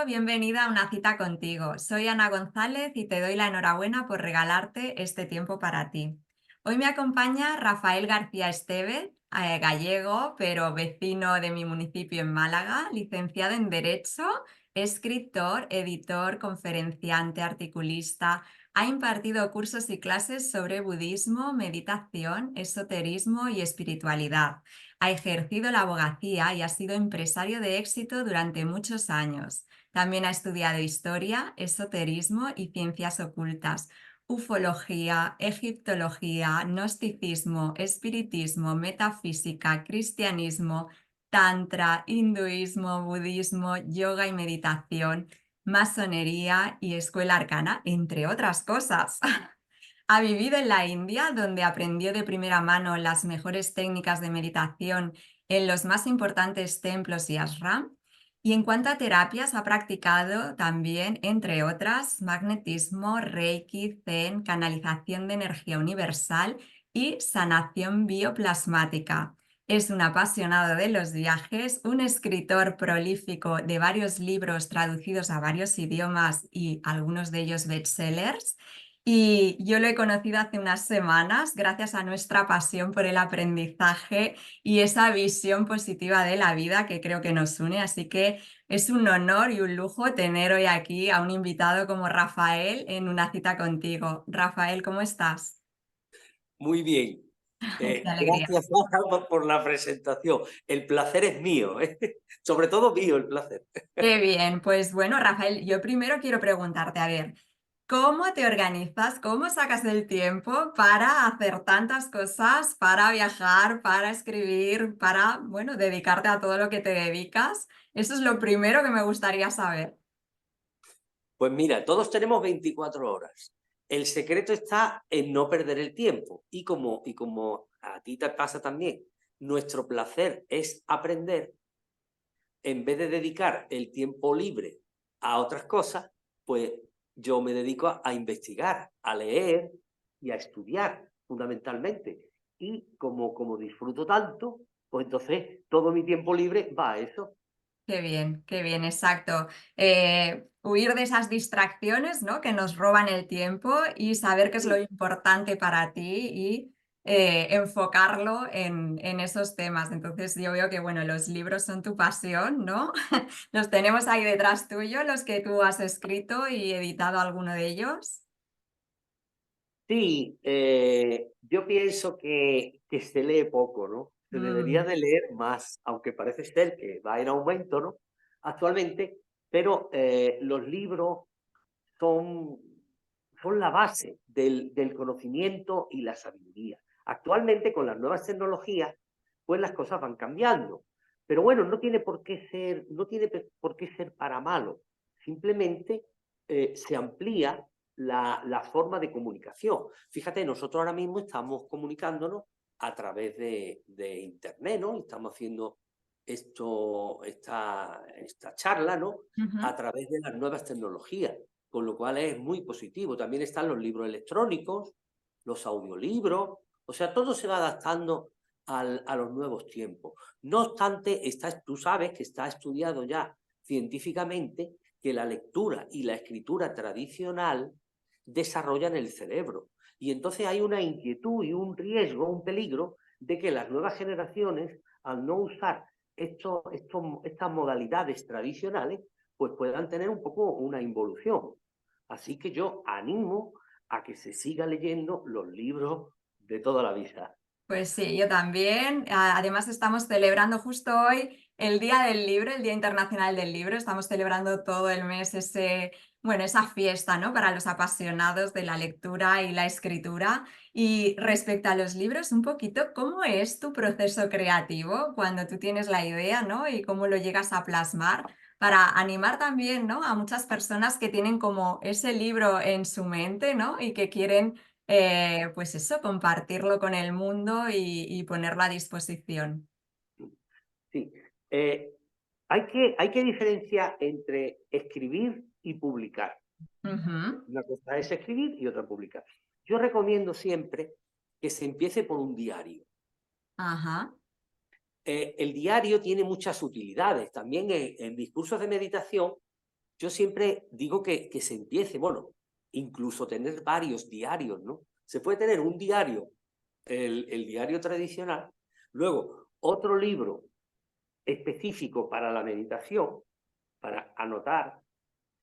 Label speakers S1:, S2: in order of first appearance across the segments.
S1: bienvenida a una cita contigo. Soy Ana González y te doy la enhorabuena por regalarte este tiempo para ti. Hoy me acompaña Rafael García Esteve, gallego, pero vecino de mi municipio en Málaga, licenciado en Derecho, escritor, editor, conferenciante, articulista. Ha impartido cursos y clases sobre budismo, meditación, esoterismo y espiritualidad. Ha ejercido la abogacía y ha sido empresario de éxito durante muchos años. También ha estudiado historia, esoterismo y ciencias ocultas, ufología, egiptología, gnosticismo, espiritismo, metafísica, cristianismo, tantra, hinduismo, budismo, yoga y meditación, masonería y escuela arcana, entre otras cosas. Ha vivido en la India, donde aprendió de primera mano las mejores técnicas de meditación en los más importantes templos y ashram. Y en cuanto a terapias, ha practicado también, entre otras, magnetismo, reiki, zen, canalización de energía universal y sanación bioplasmática. Es un apasionado de los viajes, un escritor prolífico de varios libros traducidos a varios idiomas y algunos de ellos bestsellers. Y yo lo he conocido hace unas semanas gracias a nuestra pasión por el aprendizaje y esa visión positiva de la vida que creo que nos une. Así que es un honor y un lujo tener hoy aquí a un invitado como Rafael en una cita contigo. Rafael, ¿cómo estás?
S2: Muy bien.
S1: Qué alegría.
S2: Gracias, Laura, por la presentación. El placer es mío, ¿eh? Sobre todo mío el placer.
S1: Qué bien. Pues bueno, Rafael, yo primero quiero preguntarte, a ver, ¿cómo te organizas? ¿Cómo sacas el tiempo para hacer tantas cosas, para viajar, para escribir, para, bueno, dedicarte a todo lo que te dedicas? Eso es lo primero que me gustaría saber.
S2: Pues mira, todos tenemos 24 horas. El secreto está en no perder el tiempo. Y como a ti te pasa también, nuestro placer es aprender. En vez de dedicar el tiempo libre a otras cosas, pues yo me dedico a investigar, a leer y a estudiar fundamentalmente. Y como disfruto tanto, pues entonces todo mi tiempo libre va a eso.
S1: Qué bien, exacto. Huir de esas distracciones, ¿no? Que nos roban el tiempo y saber qué es lo
S2: Sí,
S1: importante para ti y enfocarlo en esos temas. Entonces yo veo que, bueno, los libros son tu pasión, ¿no? Los tenemos ahí detrás tuyo, los que tú has escrito y editado alguno de ellos.
S2: sí, yo pienso que se lee poco, ¿no? Se debería
S1: Mm,
S2: de leer más, aunque parece ser que va en aumento, ¿no? Actualmente, pero los libros son, son la base del conocimiento y la sabiduría. Actualmente, con las nuevas tecnologías, pues las cosas van cambiando. Pero bueno, no tiene por qué ser, no tiene por qué ser para malo. Simplemente se amplía la forma de comunicación. Fíjate, nosotros ahora mismo estamos comunicándonos a través de Internet, ¿no? Y estamos haciendo esta charla, ¿no? A
S1: ujú.
S2: través de las nuevas tecnologías, con lo cual es muy positivo. También están los libros electrónicos, los audiolibros, o sea, todo se va adaptando a los nuevos tiempos. No obstante, tú sabes que está estudiado ya científicamente que la lectura y la escritura tradicional desarrollan el cerebro. Y entonces hay una inquietud y un riesgo, un peligro de que las nuevas generaciones, al no usar estas modalidades tradicionales, pues puedan tener un poco una involución. Así que yo animo a que se siga leyendo los libros de toda la vida.
S1: Pues sí, yo también. Además, estamos celebrando justo hoy el Día del Libro, el Día Internacional del Libro. Estamos celebrando todo el mes bueno, esa fiesta, ¿no? Para los apasionados de la lectura y la escritura. Y respecto a los libros, un poquito, ¿cómo es tu proceso creativo cuando tú tienes la idea, ¿no? Y cómo lo llegas a plasmar para animar también, ¿no? A muchas personas que tienen como ese libro en su mente, ¿no? Y que quieren pues eso, compartirlo con el mundo y ponerlo a disposición.
S2: Sí. Eh, hay que diferenciar entre escribir y publicar.
S1: Ujú.
S2: Una cosa es escribir y otra publicar. Yo recomiendo siempre que se empiece por un diario.
S1: Ajá.
S2: El diario tiene muchas utilidades. También en discursos de meditación yo siempre digo que se empiece, bueno, incluso tener varios diarios, ¿no? Se puede tener un diario, el diario tradicional, luego otro libro específico para la meditación, para anotar,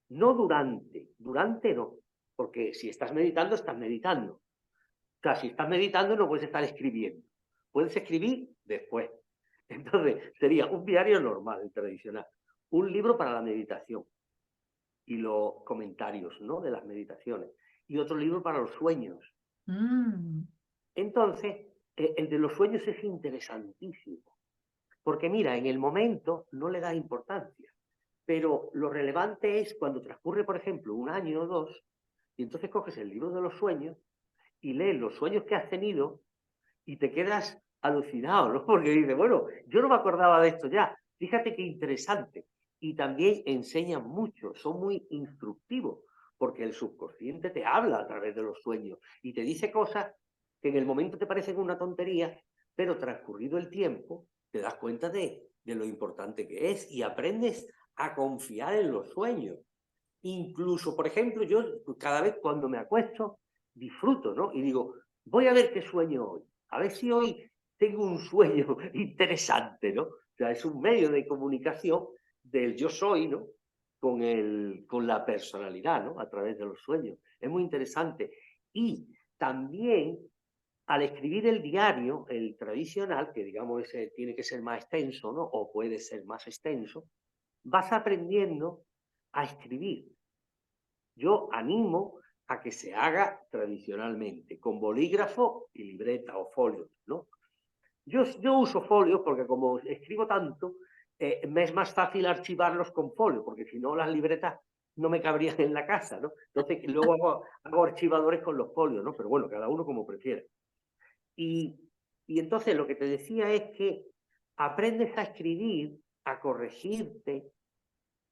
S2: no durante no, porque si estás meditando, estás meditando. O sea, si estás meditando no puedes estar escribiendo, puedes escribir después. Entonces, sería un diario normal, el tradicional, un libro para la meditación y los comentarios, ¿no?, de las meditaciones, y otro libro para los sueños.
S1: Mm,
S2: Entonces, el de los sueños es interesantísimo, porque mira, en el momento no le da importancia, pero lo relevante es cuando transcurre, por ejemplo, un año o dos, y entonces coges el libro de los sueños y lees los sueños que has tenido y te quedas alucinado, ¿no? Porque dices, bueno, yo no me acordaba de esto ya. Fíjate qué interesante. Y también enseñan mucho, son muy instructivos, porque el subconsciente te habla a través de los sueños y te dice cosas que en el momento te parecen una tontería, pero transcurrido el tiempo te das cuenta de lo importante que es y aprendes a confiar en los sueños. Incluso, por ejemplo, yo cada vez cuando me acuesto disfruto, ¿no? Y digo, voy a ver qué sueño hoy. A ver si hoy tengo un sueño interesante, ¿no? O sea, es un medio de comunicación del yo soy, ¿no? Con la personalidad, ¿no? A través de los sueños. Es muy interesante. Y también al escribir el diario, el tradicional, que digamos ese tiene que ser más extenso, ¿no? O puede ser más extenso, vas aprendiendo a escribir. Yo animo a que se haga tradicionalmente, con bolígrafo y libreta o folio, ¿no? Yo uso folios porque como escribo tanto, me es más fácil archivarlos con folio, porque si no las libretas no me cabrían en la casa, ¿no? Entonces luego hago archivadores con los folios, ¿no? Pero bueno, cada uno como prefiera. Y, y entonces lo que te decía es que aprendes a escribir, a corregirte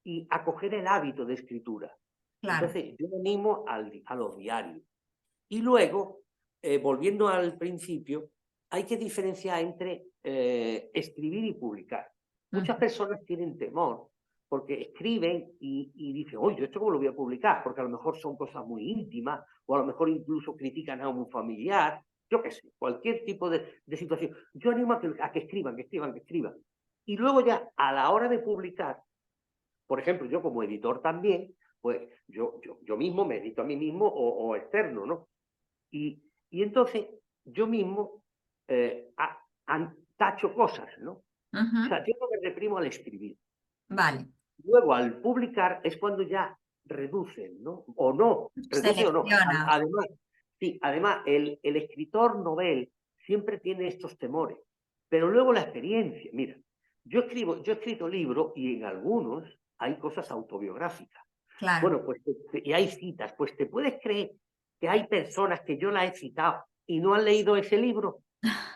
S2: y a coger el hábito de escritura.
S1: claro.
S2: Entonces, yo animo a los diarios. Y luego, volviendo al principio, hay que diferenciar entre escribir y publicar. Muchas
S1: Ujú.
S2: personas tienen temor porque escriben y dicen, oye, ¿esto cómo lo voy a publicar? Porque a lo mejor son cosas muy íntimas o a lo mejor incluso critican a un familiar, yo qué sé, cualquier tipo de situación. Yo animo a que escriban, que escriban, que escriban. Y luego ya, a la hora de publicar, por ejemplo, yo como editor también, pues yo mismo me edito a mí mismo o externo, ¿no? Y entonces yo mismo tacho cosas, ¿no? O
S1: Ujú.
S2: sea, yo no me reprimo al escribir.
S1: Vale.
S2: Luego, al publicar es cuando ya reducen, ¿no? O no, reducen o no.
S1: Seleccionas.
S2: Además, sí, además, el escritor novel siempre tiene estos temores. Pero luego la experiencia, mira, yo he escrito libros y en algunos hay cosas autobiográficas.
S1: Claro.
S2: Bueno, pues, y hay citas, pues te puedes creer que hay personas que yo las he citado y no han leído ese libro.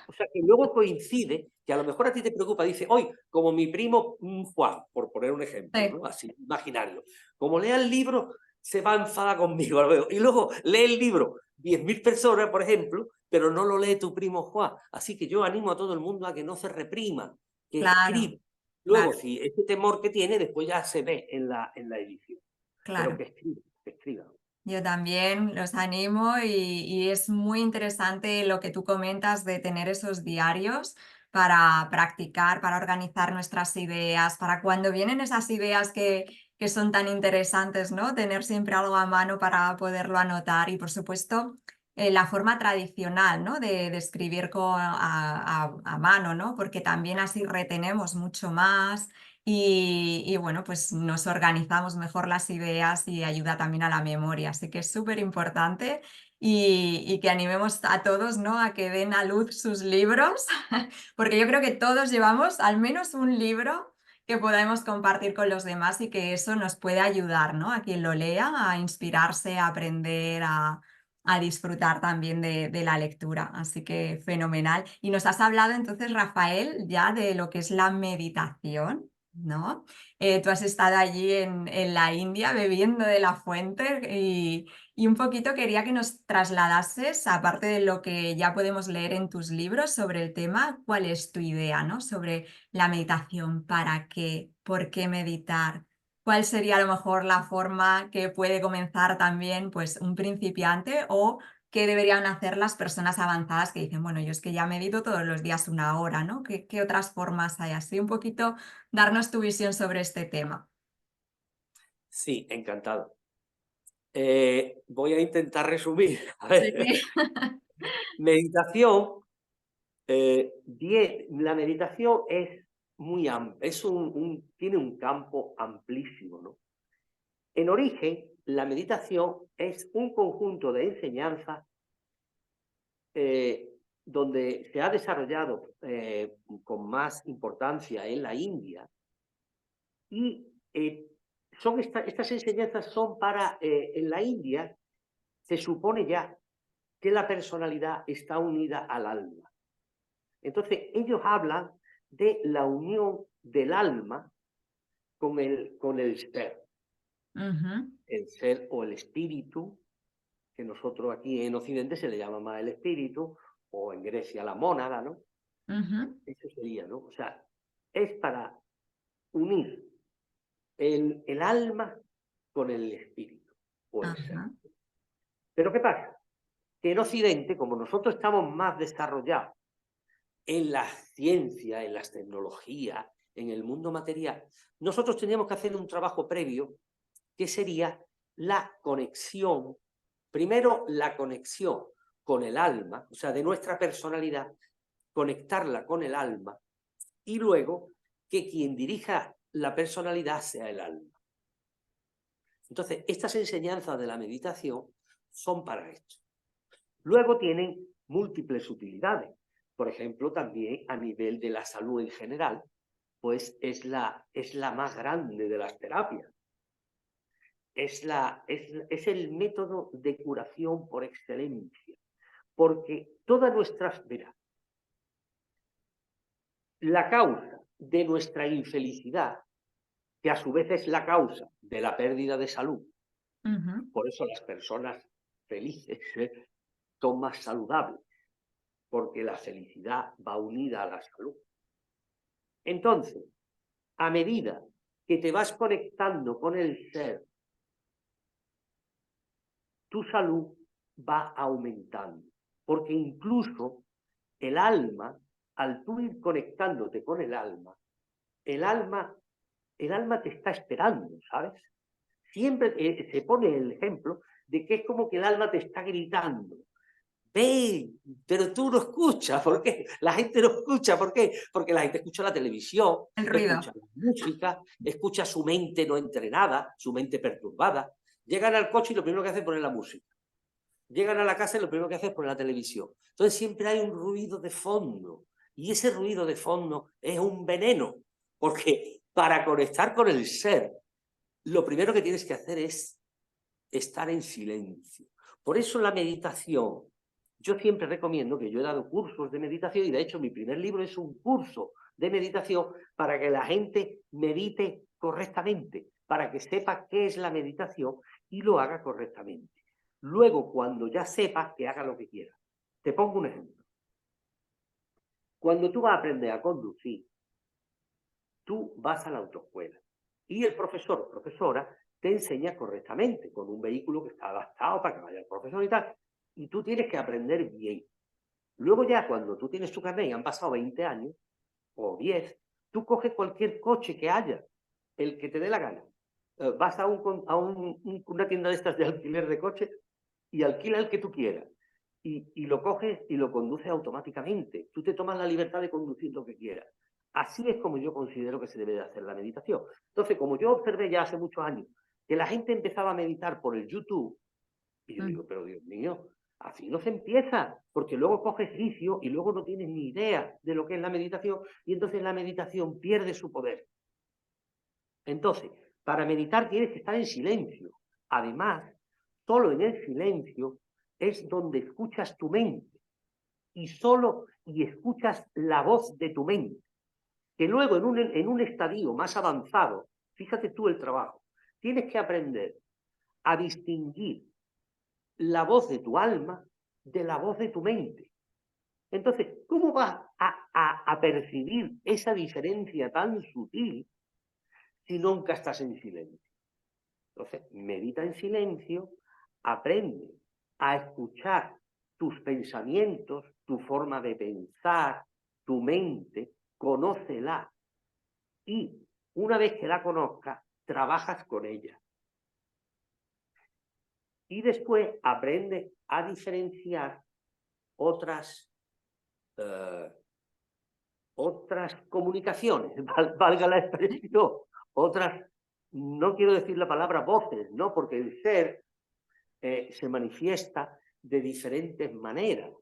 S2: O sea, que luego coincide, que a lo mejor a ti te preocupa, dice, hoy, como mi primo Juan, por poner un ejemplo,
S1: Sí,
S2: ¿no? Así, imaginario. Como lea el libro, se va a enfadar conmigo, lo veo. Y luego lee el libro 10.000 personas, por ejemplo, pero no lo lee tu primo Juan. Así que yo animo a todo el mundo a que no se reprima, que
S1: claro,
S2: escriba. Luego,
S1: claro,
S2: si ese temor que tiene, después ya se ve en la edición. Pero
S1: claro.
S2: que escriba, que escriba.
S1: Yo también los animo y es muy interesante lo que tú comentas de tener esos diarios para practicar, para organizar nuestras ideas, para cuando vienen esas ideas que son tan interesantes, ¿no? Tener siempre algo a mano para poderlo anotar y, por supuesto, la forma tradicional, ¿no? De escribir a mano, ¿no? Porque también así retenemos mucho más y bueno, pues nos organizamos mejor las ideas y ayuda también a la memoria. Así que es súper importante y que animemos a todos, ¿no? A que den a luz sus libros, porque yo creo que todos llevamos al menos un libro que podamos compartir con los demás y que eso nos puede ayudar, ¿no? A quien lo lea, a inspirarse, a aprender, a disfrutar también de la lectura. Así que fenomenal. Y nos has hablado entonces, Rafael, ya de lo que es la meditación. ¿No? Tú has estado allí en la India bebiendo de la fuente y un poquito quería que nos trasladases, aparte de lo que ya podemos leer en tus libros sobre el tema, ¿cuál es tu idea, ¿no? Sobre la meditación, para qué, por qué meditar, ¿Cuál sería a lo mejor la forma que puede comenzar también, pues, un principiante o qué deberían hacer las personas avanzadas que dicen, bueno, yo es que ya medito todos los días 1 hora, ¿no? ¿Qué otras formas hay? Así un poquito darnos tu visión sobre este tema.
S2: Sí, encantado. Voy a intentar resumir. A
S1: Sí.
S2: ver, meditación, la meditación es muy amplia, tiene un campo amplísimo, ¿no? En origen, la meditación es un conjunto de enseñanzas eh, donde se ha desarrollado con más importancia en la India y estas enseñanzas son en la India se supone ya que la personalidad está unida al alma. Entonces, ellos hablan de la unión del alma con el ser.
S1: Ujú,
S2: El ser o el espíritu, que nosotros aquí en Occidente se le llama más el espíritu, o en Grecia la mónada, ¿no?
S1: ujú.
S2: Eso sería, ¿no? O sea, es para unir el alma con el espíritu o el ser.
S1: Ajá.
S2: Pero ¿qué pasa? Que en Occidente, como nosotros estamos más desarrollados en la ciencia, en las tecnologías, en el mundo material, nosotros teníamos que hacer un trabajo previo que sería la conexión, primero la conexión con el alma, o sea, de nuestra personalidad, conectarla con el alma y luego que quien dirija la personalidad sea el alma. Entonces, estas enseñanzas de la meditación son para esto. Luego tienen múltiples utilidades. Por ejemplo, también a nivel de la salud en general, pues es la más grande de las terapias. Es el método de curación por excelencia. Porque toda nuestra... Mira, la causa de nuestra infelicidad, que a su vez es la causa de la pérdida de salud,
S1: Ujú.
S2: por eso las personas felices son más saludables, porque la felicidad va unida a la salud. Entonces, a medida que te vas conectando con el ser, tu salud va aumentando. Porque incluso el alma, al tú ir conectándote con el alma, el alma te está esperando, ¿sabes? Siempre se pone el ejemplo de que es como que el alma te está gritando. Ve, pero tú no escuchas, ¿por qué? La gente no escucha, ¿por qué? Porque la gente escucha la televisión,
S1: El ruido.
S2: escucha la música, escucha su mente no entrenada, su mente perturbada. Llegan al coche y lo primero que hacen es poner la música. Llegan a la casa y lo primero que hacen es poner la televisión. Entonces siempre hay un ruido de fondo. Y ese ruido de fondo es un veneno, porque para conectar con el ser, lo primero que tienes que hacer es estar en silencio. Por eso la meditación, yo siempre recomiendo, que yo he dado cursos de meditación y de hecho mi primer libro es un curso de meditación para que la gente medite correctamente, para que sepa qué es la meditación y lo haga correctamente. Luego, cuando ya sepas, que haga lo que quiera. Te pongo un ejemplo. Cuando tú vas a aprender a conducir, tú vas a la autoescuela y el profesor o profesora te enseña correctamente con un vehículo que está adaptado para que vaya el profesor y tal. Y tú tienes que aprender bien. Luego ya cuando tú tienes tu carnet y han pasado 20 años o 10, tú coges cualquier coche que haya, el que te dé la gana. Vas a una tienda de estas de alquiler de coches y alquila el que tú quieras. Y lo coges y lo conduces automáticamente. Tú te tomas la libertad de conducir lo que quieras. Así es como yo considero que se debe de hacer la meditación. Entonces, como yo observé ya hace muchos años que la gente empezaba a meditar por el YouTube, y yo
S1: Mm.
S2: digo, pero Dios mío, así no se empieza, porque luego coges vicio y luego no tienes ni idea de lo que es la meditación, y entonces la meditación pierde su poder. Entonces, para meditar tienes que estar en silencio. Además, solo en el silencio es donde escuchas tu mente y escuchas la voz de tu mente, que luego en un estadio más avanzado, fíjate tú el trabajo, tienes que aprender a distinguir la voz de tu alma de la voz de tu mente. Entonces, ¿cómo vas a percibir esa diferencia tan sutil si nunca estás en silencio? Entonces, medita en silencio, aprende a escuchar tus pensamientos, tu forma de pensar, tu mente, conócela. Y una vez que la conozcas, trabajas con ella. Y después aprende a diferenciar otras comunicaciones, valga la expresión, otras, no quiero decir la palabra voces, ¿no? Porque el ser se manifiesta de diferentes maneras.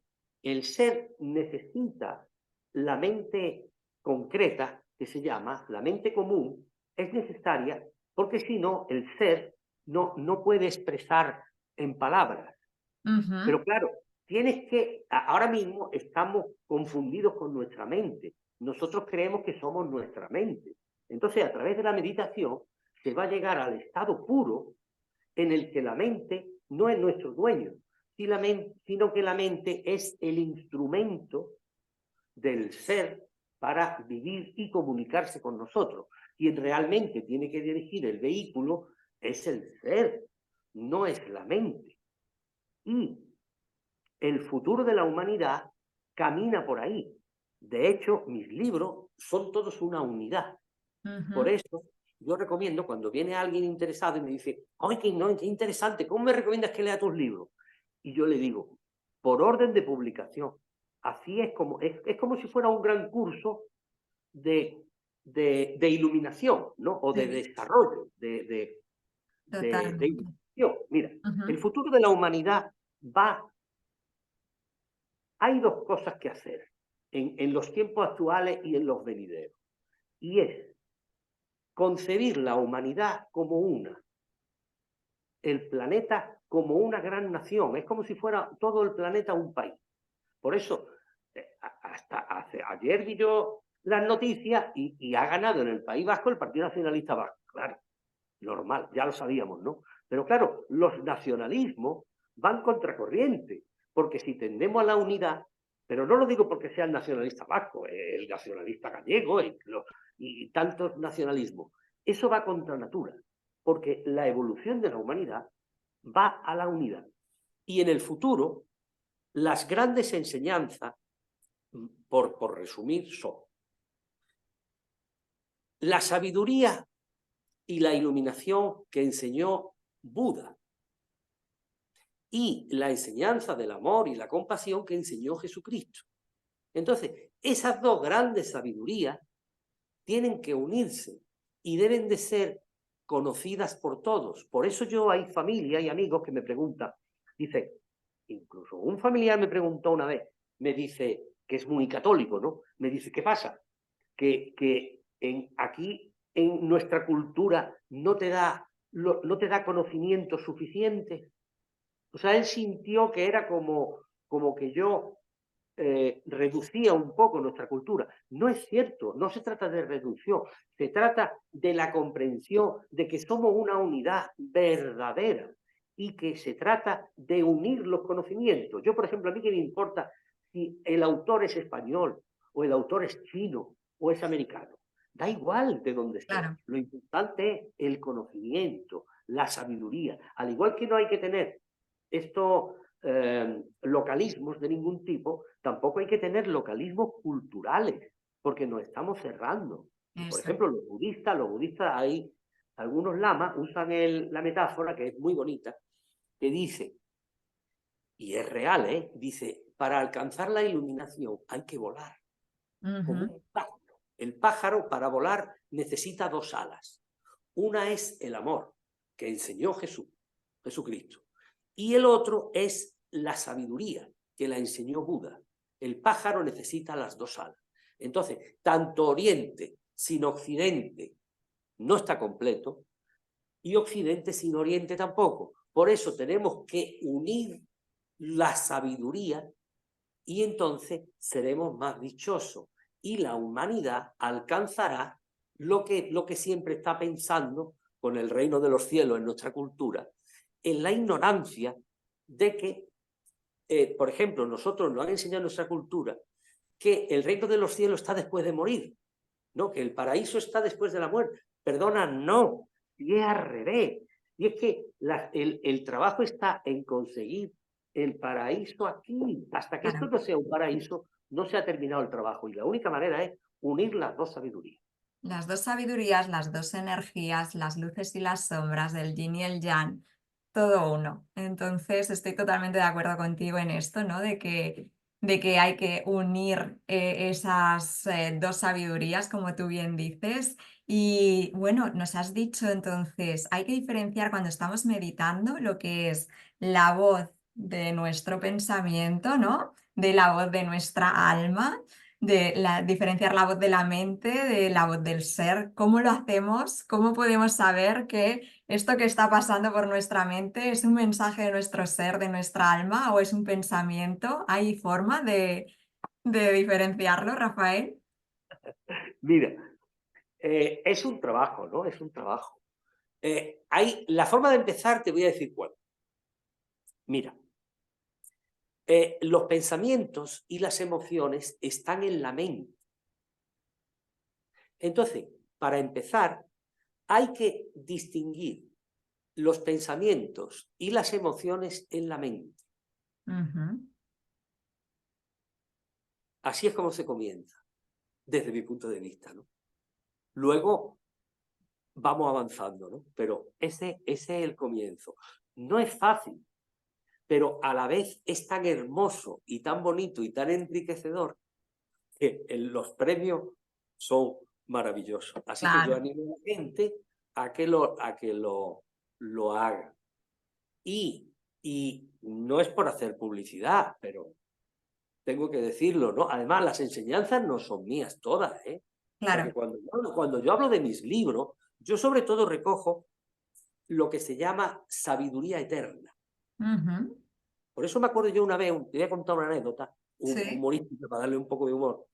S2: El ser necesita la mente concreta, que se llama la mente común, es necesaria porque si no, el ser no puede expresar en palabras.
S1: Ujú.
S2: Pero claro, tienes que, ahora mismo estamos confundidos con nuestra mente. Nosotros creemos que somos nuestra mente. Entonces, a través de la meditación, se va a llegar al estado puro en el que la mente no es nuestro dueño, sino que la mente es el instrumento del ser para vivir y comunicarse con nosotros. Quien realmente tiene que dirigir el vehículo es el ser, no es la mente. Y el futuro de la humanidad camina por ahí. De hecho, mis libros son todos una unidad. Por
S1: Ujú.
S2: eso, yo recomiendo cuando viene alguien interesado y me dice, ¡ay, qué interesante! ¿Cómo me recomiendas que lea tus libros? Y yo le digo, por orden de publicación. Así es como si fuera un gran curso de iluminación, ¿no? O de
S1: Sí,
S2: desarrollo, de
S1: totalmente.
S2: iluminación. Mira, el
S1: Ujú.
S2: futuro de la humanidad va. Hay dos cosas que hacer en los tiempos actuales y en los venideros. Y es concebir la humanidad como una, el planeta como una gran nación. Es como si fuera todo el planeta un país. Por eso, hasta ayer vi yo las noticias y ha ganado en el País Vasco el Partido Nacionalista Vasco. Claro, normal, ya lo sabíamos, ¿no? Pero claro, los nacionalismos van contracorriente, porque si tendemos a la unidad, pero no lo digo porque sea el nacionalista vasco, el nacionalista gallego y tantos nacionalismos, eso va contra natura, porque la evolución de la humanidad va a la unidad. Y en el futuro, las grandes enseñanzas, por resumir, son la sabiduría y la iluminación que enseñó Buda, y la enseñanza del amor y la compasión que enseñó Jesucristo. Entonces, esas dos grandes sabidurías tienen que unirse y deben de ser conocidas por todos. Por eso yo hay familia y amigos que me preguntan, dice, incluso un familiar me preguntó una vez, me dice, que es muy católico, ¿no? Me dice, ¿qué pasa? Que aquí en nuestra cultura no te da conocimiento suficiente. O sea, él sintió que era como que yo reducía un poco nuestra cultura. No es cierto, no se trata de reducción, se trata de la comprensión de que somos una unidad verdadera y que se trata de unir los conocimientos. Yo, por ejemplo, a mí que me importa si el autor es español o el autor es chino o es americano. Da igual de dónde sea.
S1: Claro,
S2: Lo importante es el conocimiento, la sabiduría. Al igual que no hay que tener estos localismos de ningún tipo, tampoco hay que tener localismos culturales, porque nos estamos cerrando. Por
S1: eso.
S2: ejemplo, los budistas hay algunos lamas usan la metáfora, que es muy bonita, que dice, y es real, dice, para alcanzar la iluminación hay que volar, como
S1: Ujú.
S2: un pájaro. El pájaro para volar necesita dos alas. Una es el amor, que enseñó Jesucristo. Y el otro es la sabiduría, que la enseñó Buda. El pájaro necesita las dos alas. Entonces, tanto Oriente sin Occidente no está completo, y Occidente sin Oriente tampoco. Por eso tenemos que unir la sabiduría y entonces seremos más dichosos y la humanidad alcanzará lo que siempre está pensando con el reino de los cielos en nuestra cultura, en la ignorancia de que, por ejemplo, nosotros nos han enseñado en nuestra cultura que el reino de los cielos está después de morir, ¿no? Que el paraíso está después de la muerte. Perdona, no, y es al revés. Y es que el trabajo está en conseguir el paraíso aquí. Hasta que esto
S1: Claro.
S2: no sea un paraíso, no se ha terminado el trabajo. Y la única manera es unir las dos sabidurías.
S1: Las dos sabidurías, las dos energías, las luces y las sombras del yin y el yang, todo uno. Entonces, estoy totalmente de acuerdo contigo en esto, ¿no? De que hay que unir esas dos sabidurías, como tú bien dices. Y bueno, nos has dicho entonces, hay que diferenciar cuando estamos meditando lo que es la voz de nuestro pensamiento, ¿no? De la voz de nuestra alma, diferenciar la voz de la mente de la voz del ser. ¿Cómo lo hacemos? ¿Cómo podemos saber que esto que está pasando por nuestra mente es un mensaje de nuestro ser, de nuestra alma, o es un pensamiento? ¿Hay forma de diferenciarlo, Rafael?
S2: Mira, es un trabajo, ¿no? Es un trabajo. La forma de empezar, te voy a decir cuál. Mira, los pensamientos y las emociones están en la mente. Entonces, para empezar, hay que distinguir los pensamientos y las emociones en la mente.
S1: Ujú.
S2: Así es como se comienza, desde mi punto de vista, ¿no? Luego vamos avanzando, ¿no? Pero ese es el comienzo. No es fácil, pero a la vez es tan hermoso y tan bonito y tan enriquecedor que los premios son maravillosos. Así que yo
S1: Claro,
S2: animo a la gente a que lo haga. Y no es por hacer publicidad, pero tengo que decirlo, ¿no? Además, las enseñanzas no son mías todas, ¿eh? Porque
S1: claro.
S2: cuando yo hablo de mis libros, yo sobre todo recojo lo que se llama sabiduría eterna.
S1: Ujú.
S2: Por eso me acuerdo yo una vez, te voy a contar una anécdota
S1: Sí.
S2: humorística para darle un poco de humor.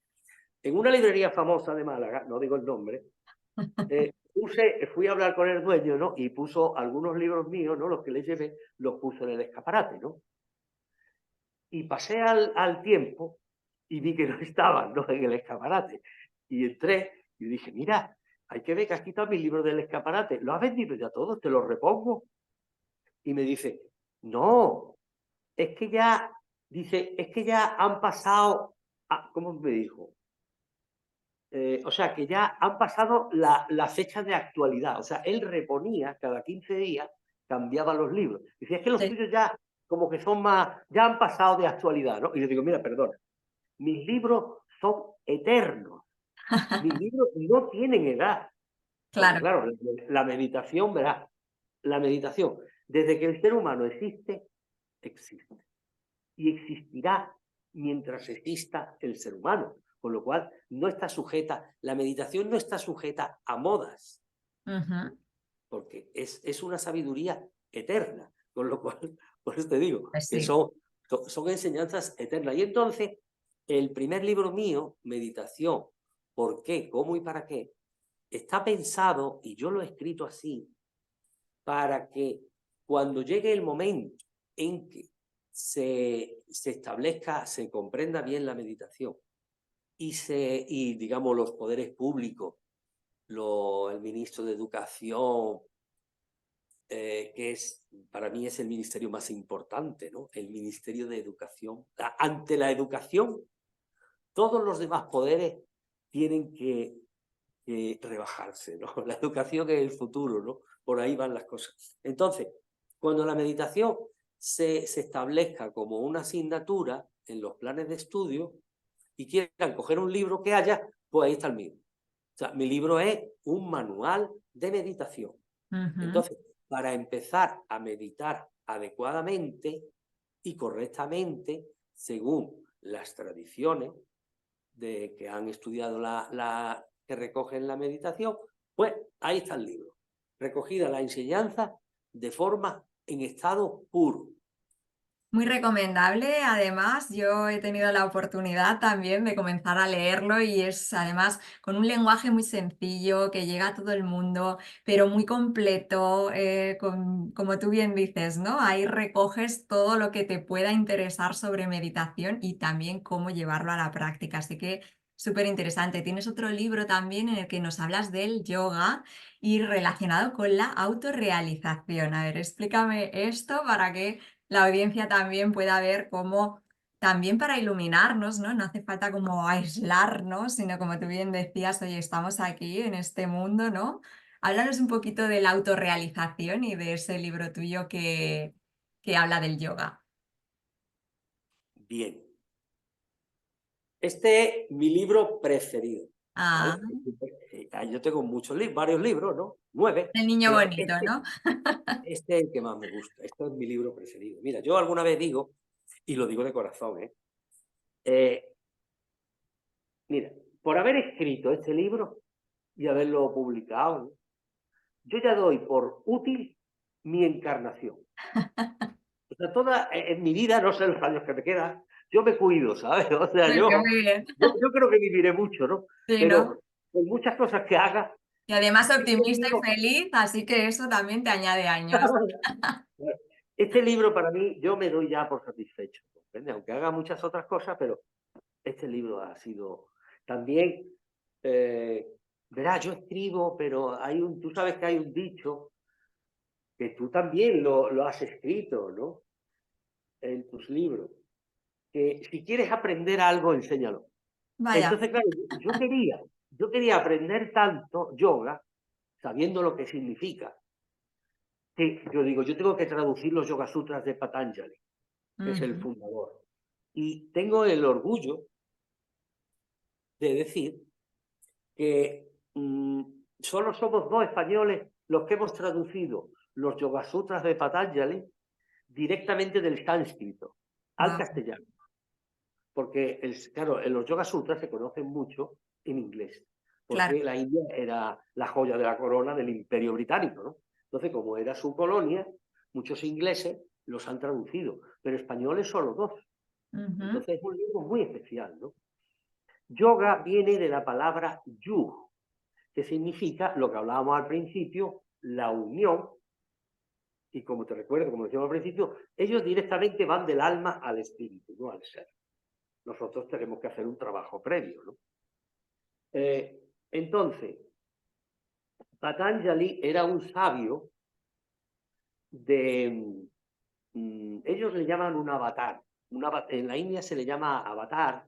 S2: En una librería famosa de Málaga, no digo el nombre, fui a hablar con el dueño, ¿no? Y puso algunos libros míos, ¿no? Los que le llevé, los puso en el escaparate, ¿no? Y pasé al tiempo y vi que no estaban, ¿no? En el escaparate. Y entré y dije, mira, hay que ver que has quitado mis libros del escaparate. ¿Lo has vendido ya todos? ¿Te los repongo? Y me dice, no, es que ya, dice, es que ya han pasado, ¿cómo me dijo? O sea, que ya han pasado la fecha de actualidad. O sea, él reponía cada 15 días, cambiaba los libros. Decía, es que los
S1: Sí.
S2: tuyos ya como que son más, ya han pasado de actualidad, ¿no? Y le digo, mira, perdona, mis libros son eternos. Mis libros no tienen edad. Porque
S1: Claro.
S2: claro, la meditación, verás, la meditación, desde que el ser humano existe, existe. Y existirá mientras exista el ser humano. Con lo cual, no está sujeta, la meditación no está sujeta a modas,
S1: Ujú.
S2: porque es una sabiduría eterna. Con lo cual, por eso te digo,
S1: Pues
S2: que
S1: sí.
S2: son enseñanzas eternas. Y entonces, el primer libro mío, Meditación, ¿por qué, cómo y para qué? Está pensado, y yo lo he escrito así, para que cuando llegue el momento en que se establezca, se comprenda bien la meditación y digamos los poderes públicos, el ministro de Educación, que para mí es el ministerio más importante, ¿no? El Ministerio de Educación. Ante la educación, todos los demás poderes tienen que rebajarse, ¿no? La educación es el futuro, ¿no? Por ahí van las cosas. Entonces, cuando la meditación se establezca como una asignatura en los planes de estudio y quieran coger un libro que haya, pues ahí está el mío. O sea, mi libro es un manual de meditación.
S1: Ujú.
S2: Entonces, para empezar a meditar adecuadamente y correctamente, según las tradiciones que han estudiado que recogen la meditación, pues ahí está el libro. Recogida la enseñanza de forma en estado puro.
S1: Muy recomendable. Además, yo he tenido la oportunidad también de comenzar a leerlo y es además con un lenguaje muy sencillo que llega a todo el mundo, pero muy completo, como tú bien dices, ¿no? Ahí recoges todo lo que te pueda interesar sobre meditación y también cómo llevarlo a la práctica. Así que Súper interesante. Tienes otro libro también en el que nos hablas del yoga y relacionado con la autorrealización. A ver, explícame esto para que la audiencia también pueda ver cómo, también para iluminarnos, ¿no? No hace falta como aislarnos, sino como tú bien decías, oye, estamos aquí en este mundo, ¿no? Háblanos un poquito de la autorrealización y de ese libro tuyo que habla del yoga.
S2: Bien, este es mi libro preferido,
S1: Ah,
S2: ¿vale? Yo tengo varios libros, ¿no? 9,
S1: el niño
S2: pero
S1: bonito, ¿no?
S2: este es el que más me gusta. Este es mi libro preferido. Mira, yo alguna vez digo, y lo digo de corazón, Eh, mira, por haber escrito este libro y haberlo publicado, ¿no? Yo ya doy por útil mi encarnación. O sea, en mi vida, no sé los años que me quedan, yo me cuido, ¿sabes? O sea,
S1: Muy bien, muy bien.
S2: yo creo que viviré mucho, ¿no?
S1: Sí, ¿no?
S2: Pero con muchas cosas que haga,
S1: Y además
S2: este
S1: optimista y
S2: libro,
S1: feliz, así que eso también te añade años.
S2: este libro para mí, yo me doy ya por satisfecho, ¿comprende? Aunque haga muchas otras cosas, pero este libro ha sido también, eh, verás, yo escribo, pero tú sabes que hay un dicho que tú también lo has escrito, ¿no? En tus libros, que si quieres aprender algo, enséñalo.
S1: Vaya,
S2: Entonces, claro, yo quería aprender tanto yoga, sabiendo lo que significa, que yo digo, yo tengo que traducir los Yoga Sutras de Patanjali, que es el
S1: ujú,
S2: fundador. Y tengo el orgullo de decir que solo somos 2 españoles los que hemos traducido los Yoga Sutras de Patanjali directamente del sánscrito al
S1: guau,
S2: castellano. Porque, claro, en los Yoga Sutras se conocen mucho en inglés,
S1: claro.
S2: porque la India era la joya de la corona del Imperio Británico, ¿no? Entonces, como era su colonia, muchos ingleses los han traducido, pero españoles solo 2.
S1: Ujú,
S2: Entonces es un libro muy especial, ¿no? Yoga viene de la palabra yug, que significa lo que hablábamos al principio, la unión, y como te recuerdo, como decíamos al principio, ellos directamente van del alma al espíritu, no al ser. Nosotros tenemos que hacer un trabajo previo, ¿no? Entonces, Patanjali era un sabio de, ellos le llaman un avatar. En la India se le llama avatar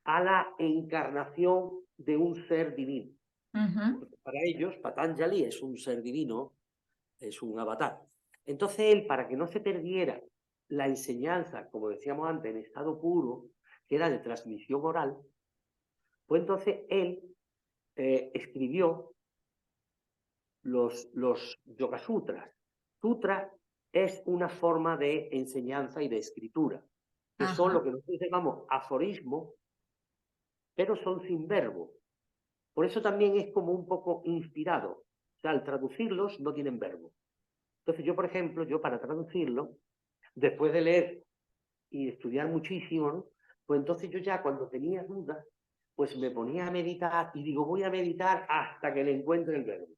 S2: a la encarnación de un ser divino.
S1: ujú,
S2: Para ellos, Patanjali es un ser divino, es un avatar. Entonces él, para que no se perdiera la enseñanza, como decíamos antes, en estado puro, que era de transmisión oral, pues entonces él escribió los Yoga Sutras. Sutra es una forma de enseñanza y de escritura, que son
S1: ajá,
S2: lo que nosotros llamamos aforismos, pero son sin verbo. Por eso también es como un poco inspirado. O sea, al traducirlos no tienen verbo. Entonces yo, por ejemplo, yo para traducirlo, después de leer y estudiar muchísimo, ¿no? Pues entonces yo ya cuando tenía dudas, pues me ponía a meditar y digo, voy a meditar hasta que le encuentre el verbo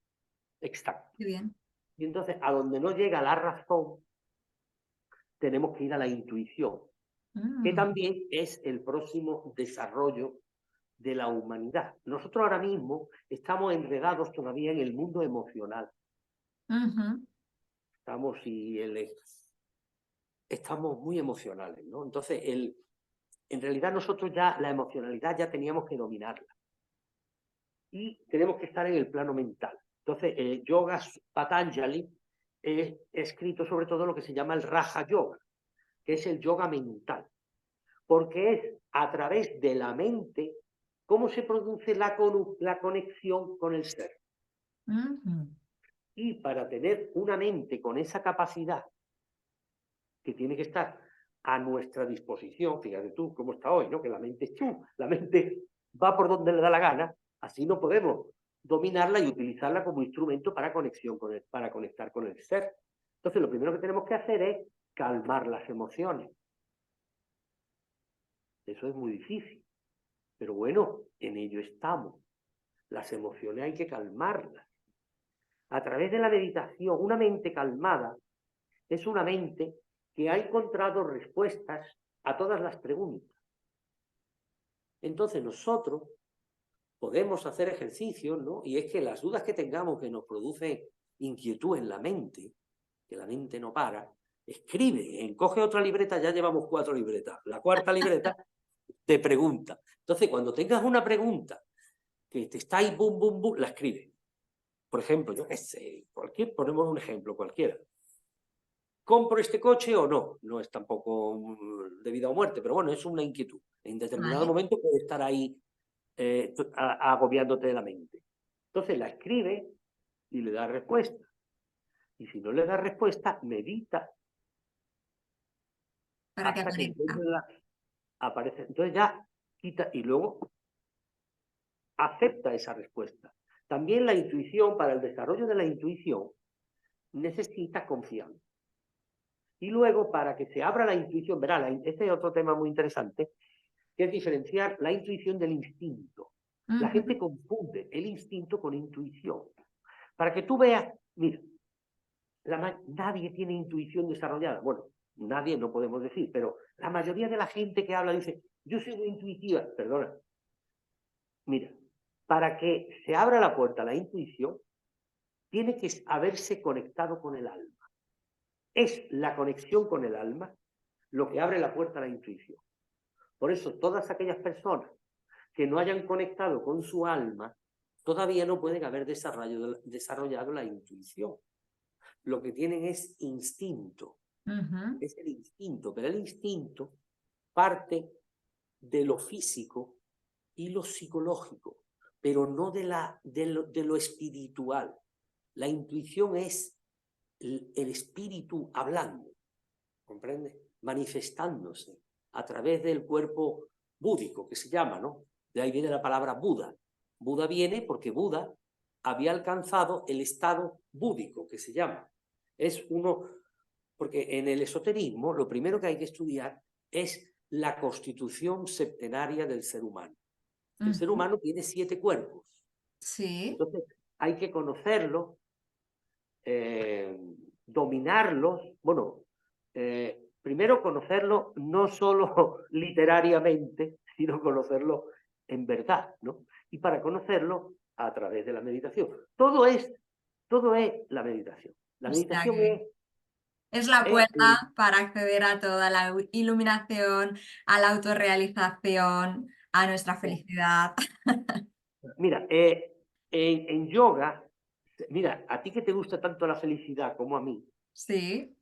S2: exacto.
S1: qué bien.
S2: Y entonces, a donde no llega la razón, tenemos que ir a la intuición, que
S1: Mm,
S2: también es el próximo desarrollo de la humanidad. Nosotros ahora mismo estamos enredados todavía en el mundo emocional.
S1: ujú,
S2: Estamos, y estamos muy emocionales, ¿no? Entonces, en realidad nosotros ya la emocionalidad ya teníamos que dominarla y tenemos que estar en el plano mental. Entonces, Yoga Patanjali he escrito sobre todo lo que se llama el Raja Yoga, que es el yoga mental, porque es a través de la mente cómo se produce la conexión con el ser.
S1: ujú.
S2: Y para tener una mente con esa capacidad que tiene que estar a nuestra disposición, fíjate tú cómo está hoy, ¿no? Que la mente es tú, la mente va por donde le da la gana, así no podemos dominarla y utilizarla como instrumento para para conectar con el ser. Entonces, lo primero que tenemos que hacer es calmar las emociones. Eso es muy difícil, pero bueno, en ello estamos. Las emociones hay que calmarlas. A través de la meditación, una mente calmada es una mente que ha encontrado respuestas a todas las preguntas. Entonces nosotros podemos hacer ejercicios, ¿no? Y es que las dudas que tengamos que nos producen inquietud en la mente, que la mente no para, escribe, coge otra libreta, ya llevamos 4 libretas. La cuarta libreta te pregunta. Entonces, cuando tengas una pregunta que te está ahí, bum, bum, bum, la escribe. Por ejemplo, yo qué sé, ponemos un ejemplo cualquiera. ¿Compro este coche o no? No es tampoco de vida o muerte, pero bueno, es una inquietud. En determinado
S1: Vale.
S2: momento puede estar ahí agobiándote la mente. Entonces la escribe y le da respuesta. Y si no le da respuesta, medita
S1: Para que
S2: hasta que
S1: aparezca.
S2: encuentre aparece. Entonces ya quita y luego acepta esa respuesta. También la intuición, para el desarrollo de la intuición, necesita confianza. Y luego, para que se abra la intuición, verá, este es otro tema muy interesante, que es diferenciar la intuición del instinto. La
S1: Ujú.
S2: gente confunde el instinto con intuición. Para que tú veas, mira, nadie tiene intuición desarrollada. Bueno, nadie no podemos decir, pero la mayoría de la gente que habla dice, yo soy muy intuitiva. Perdona, mira, para que se abra la puerta a la intuición, tiene que haberse conectado con el alma. Es la conexión con el alma lo que abre la puerta a la intuición. Por eso, todas aquellas personas que no hayan conectado con su alma, todavía no pueden haber desarrollado la intuición. Lo que tienen es instinto.
S1: Ujú.
S2: Es el instinto, pero el instinto parte de lo físico y lo psicológico, pero no de lo espiritual. La intuición es el espíritu hablando, ¿comprende? Manifestándose a través del cuerpo búdico, que se llama, ¿no? De ahí viene la palabra Buda. Buda viene porque Buda había alcanzado el estado búdico, que se llama. Es uno, porque en el esoterismo lo primero que hay que estudiar es la constitución septenaria del ser humano. El ser
S1: Ujú.
S2: humano tiene 7 cuerpos.
S1: Sí.
S2: Entonces hay que conocerlos, dominarlos. Bueno, primero conocerlo no solo literariamente, sino conocerlo en verdad, ¿no? Y para conocerlo a través de la meditación. Todo es la meditación. La
S1: O sea
S2: meditación
S1: que es la
S2: es
S1: puerta para acceder a toda la iluminación, a la autorrealización, a nuestra felicidad.
S2: mira, en yoga, mira, a ti que te gusta tanto la felicidad como a mí,
S1: Sí,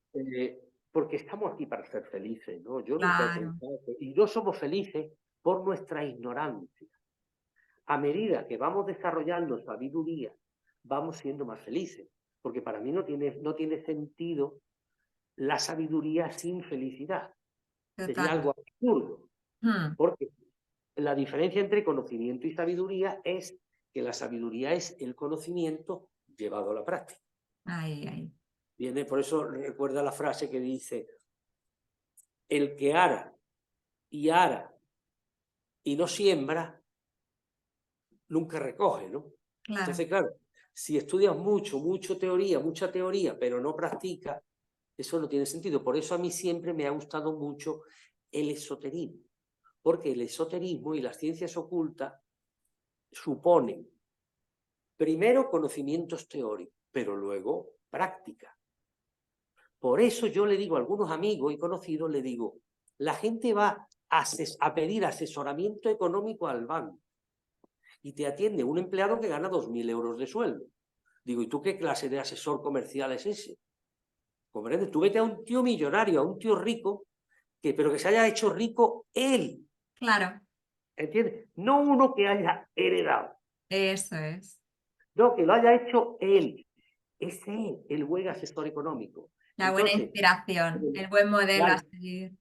S2: porque estamos aquí para ser felices, ¿no? Yo nunca he
S1: claro,
S2: pensado y no somos felices por nuestra ignorancia. A medida que vamos desarrollando sabiduría, vamos siendo más felices, porque para mí no tiene sentido la sabiduría sin felicidad. Sería
S1: total.
S2: algo absurdo,
S1: Hmm.
S2: porque la diferencia entre conocimiento y sabiduría es que la sabiduría es el conocimiento llevado a la práctica.
S1: Ahí, ahí.
S2: Viene, por eso recuerda la frase que dice, el que ara y no siembra, nunca recoge, ¿no?
S1: Claro,
S2: Entonces, claro, si estudias mucha teoría, pero no practicas, eso no tiene sentido. Por eso a mí siempre me ha gustado mucho el esoterismo, porque el esoterismo y las ciencias ocultas suponen primero conocimientos teóricos, pero luego práctica. Por eso yo le digo a algunos amigos y conocidos, le digo, la gente va a pedir asesoramiento económico al banco y te atiende un empleado que gana 2.000 euros de sueldo. Digo, ¿y tú qué clase de asesor comercial es ese? ¿Comprendes? Tú vete a un tío millonario, a un tío rico, pero que se haya hecho rico él,
S1: claro,
S2: ¿entiendes? No uno que haya heredado,
S1: eso es.
S2: no, que lo haya hecho él. Es él, el buen asesor económico.
S1: La buena
S2: Entonces,
S1: inspiración, el buen modelo a
S2: claro,
S1: seguir.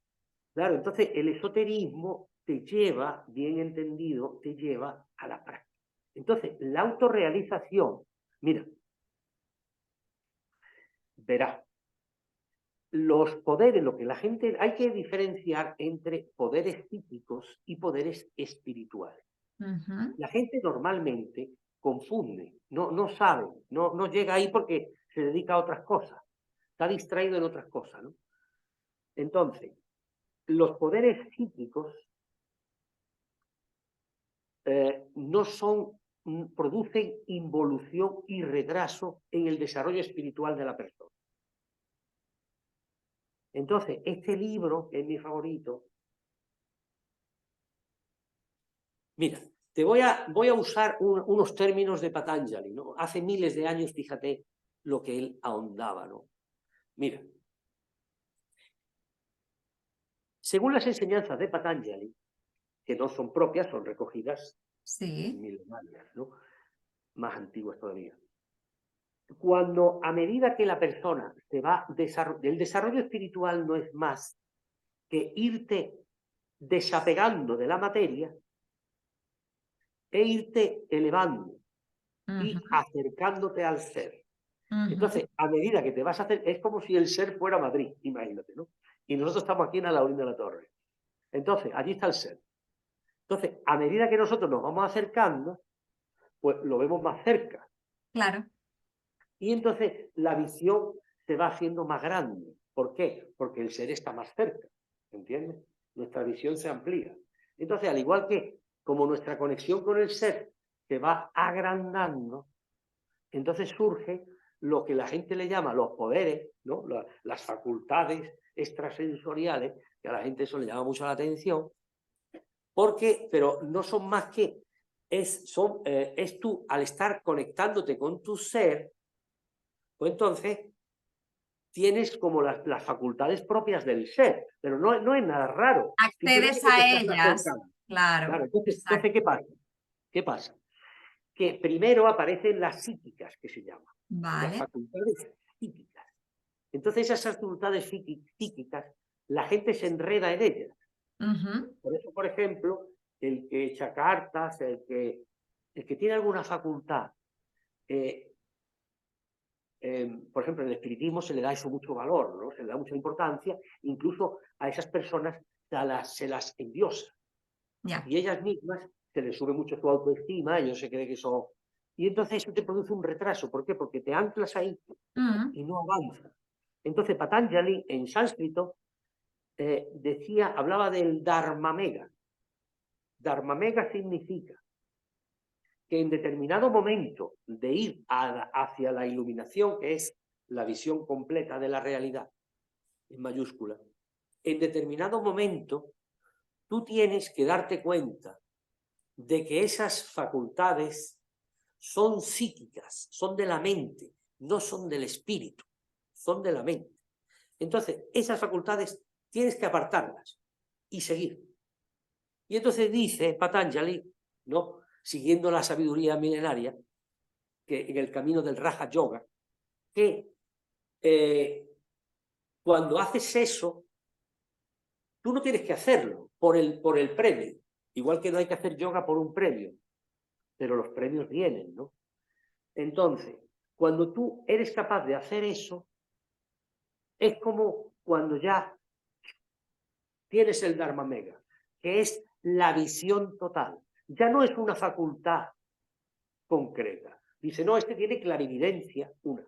S2: claro, entonces el esoterismo te lleva, bien entendido, te lleva a la práctica. Entonces, la autorrealización, mira, verá, los poderes, lo que la gente, hay que diferenciar entre poderes psíquicos y poderes espirituales.
S1: Ujú.
S2: La gente normalmente confunde, no sabe, no llega ahí porque se dedica a otras cosas, está distraído en otras cosas, ¿no? Entonces, los poderes psíquicos producen involución y retraso en el desarrollo espiritual de la persona. Entonces, este libro, que es mi favorito, mira, voy a usar unos términos de Patanjali, ¿no? Hace miles de años, fíjate lo que él ahondaba, ¿no? Mira, según las enseñanzas de Patanjali, que no son propias, son recogidas
S1: Sí.
S2: milenarias, ¿no? Más antiguas todavía. Cuando a medida que la persona se va desarrollando, el desarrollo espiritual no es más que irte desapegando de la materia e irte elevando y
S1: Ujú,
S2: acercándote al ser.
S1: ujú.
S2: Entonces, a medida que te vas a hacer, es como si el ser fuera Madrid, imagínate, ¿no? Y nosotros estamos aquí en Alaurín de la Torre. Entonces, allí está el ser. Entonces, a medida que nosotros nos vamos acercando, pues lo vemos más cerca.
S1: Claro.
S2: Y entonces la visión se va haciendo más grande. ¿Por qué? Porque el ser está más cerca, ¿entiendes? Nuestra visión se amplía. Entonces, al igual que como nuestra conexión con el ser se va agrandando, entonces surge lo que la gente le llama los poderes, ¿no? Las facultades extrasensoriales, que a la gente eso le llama mucho la atención, pero no son más que, es tú al estar conectándote con tu ser, pues entonces tienes como las facultades propias del ser, pero no es nada raro,
S1: Accedes
S2: simplemente te
S1: a
S2: estás
S1: ellas.
S2: acercando.
S1: Claro,
S2: Claro, entonces
S1: exacto.
S2: ¿qué pasa? ¿Qué pasa? Que primero aparecen las psíquicas, que se llaman, las
S1: Vale.
S2: facultades psíquicas. Entonces esas facultades psíquicas, la gente se enreda en ellas.
S1: Ujú.
S2: Por eso, por ejemplo, el que echa cartas, el que tiene alguna facultad, eh, por ejemplo, en el espiritismo se le da eso mucho valor, ¿no? Se le da mucha importancia, incluso a esas personas se las endiosa.
S1: Ya.
S2: Y ellas mismas se les sube mucho su autoestima, ellos se creen que son... Y entonces eso te produce un retraso. ¿Por qué? Porque te anclas ahí
S1: Mm,
S2: y no avanzas. Entonces Patanjali, en sánscrito, hablaba del Dharmamega. Dharmamega significa que en determinado momento de ir hacia la iluminación, que es la visión completa de la realidad, en mayúscula, en determinado momento tú tienes que darte cuenta de que esas facultades son psíquicas, son de la mente, no son del espíritu, son de la mente. Entonces, esas facultades tienes que apartarlas y seguir. Y entonces dice Patanjali, ¿no? Siguiendo la sabiduría milenaria, que en el camino del Raja Yoga, que cuando haces eso, tú no tienes que hacerlo por el premio, igual que no hay que hacer yoga por un premio, pero los premios vienen, ¿no? Entonces, cuando tú eres capaz de hacer eso, es como cuando ya tienes el Dharma Mega, que es la visión total. Ya no es una facultad concreta. Dice, no, este tiene clarividencia, una.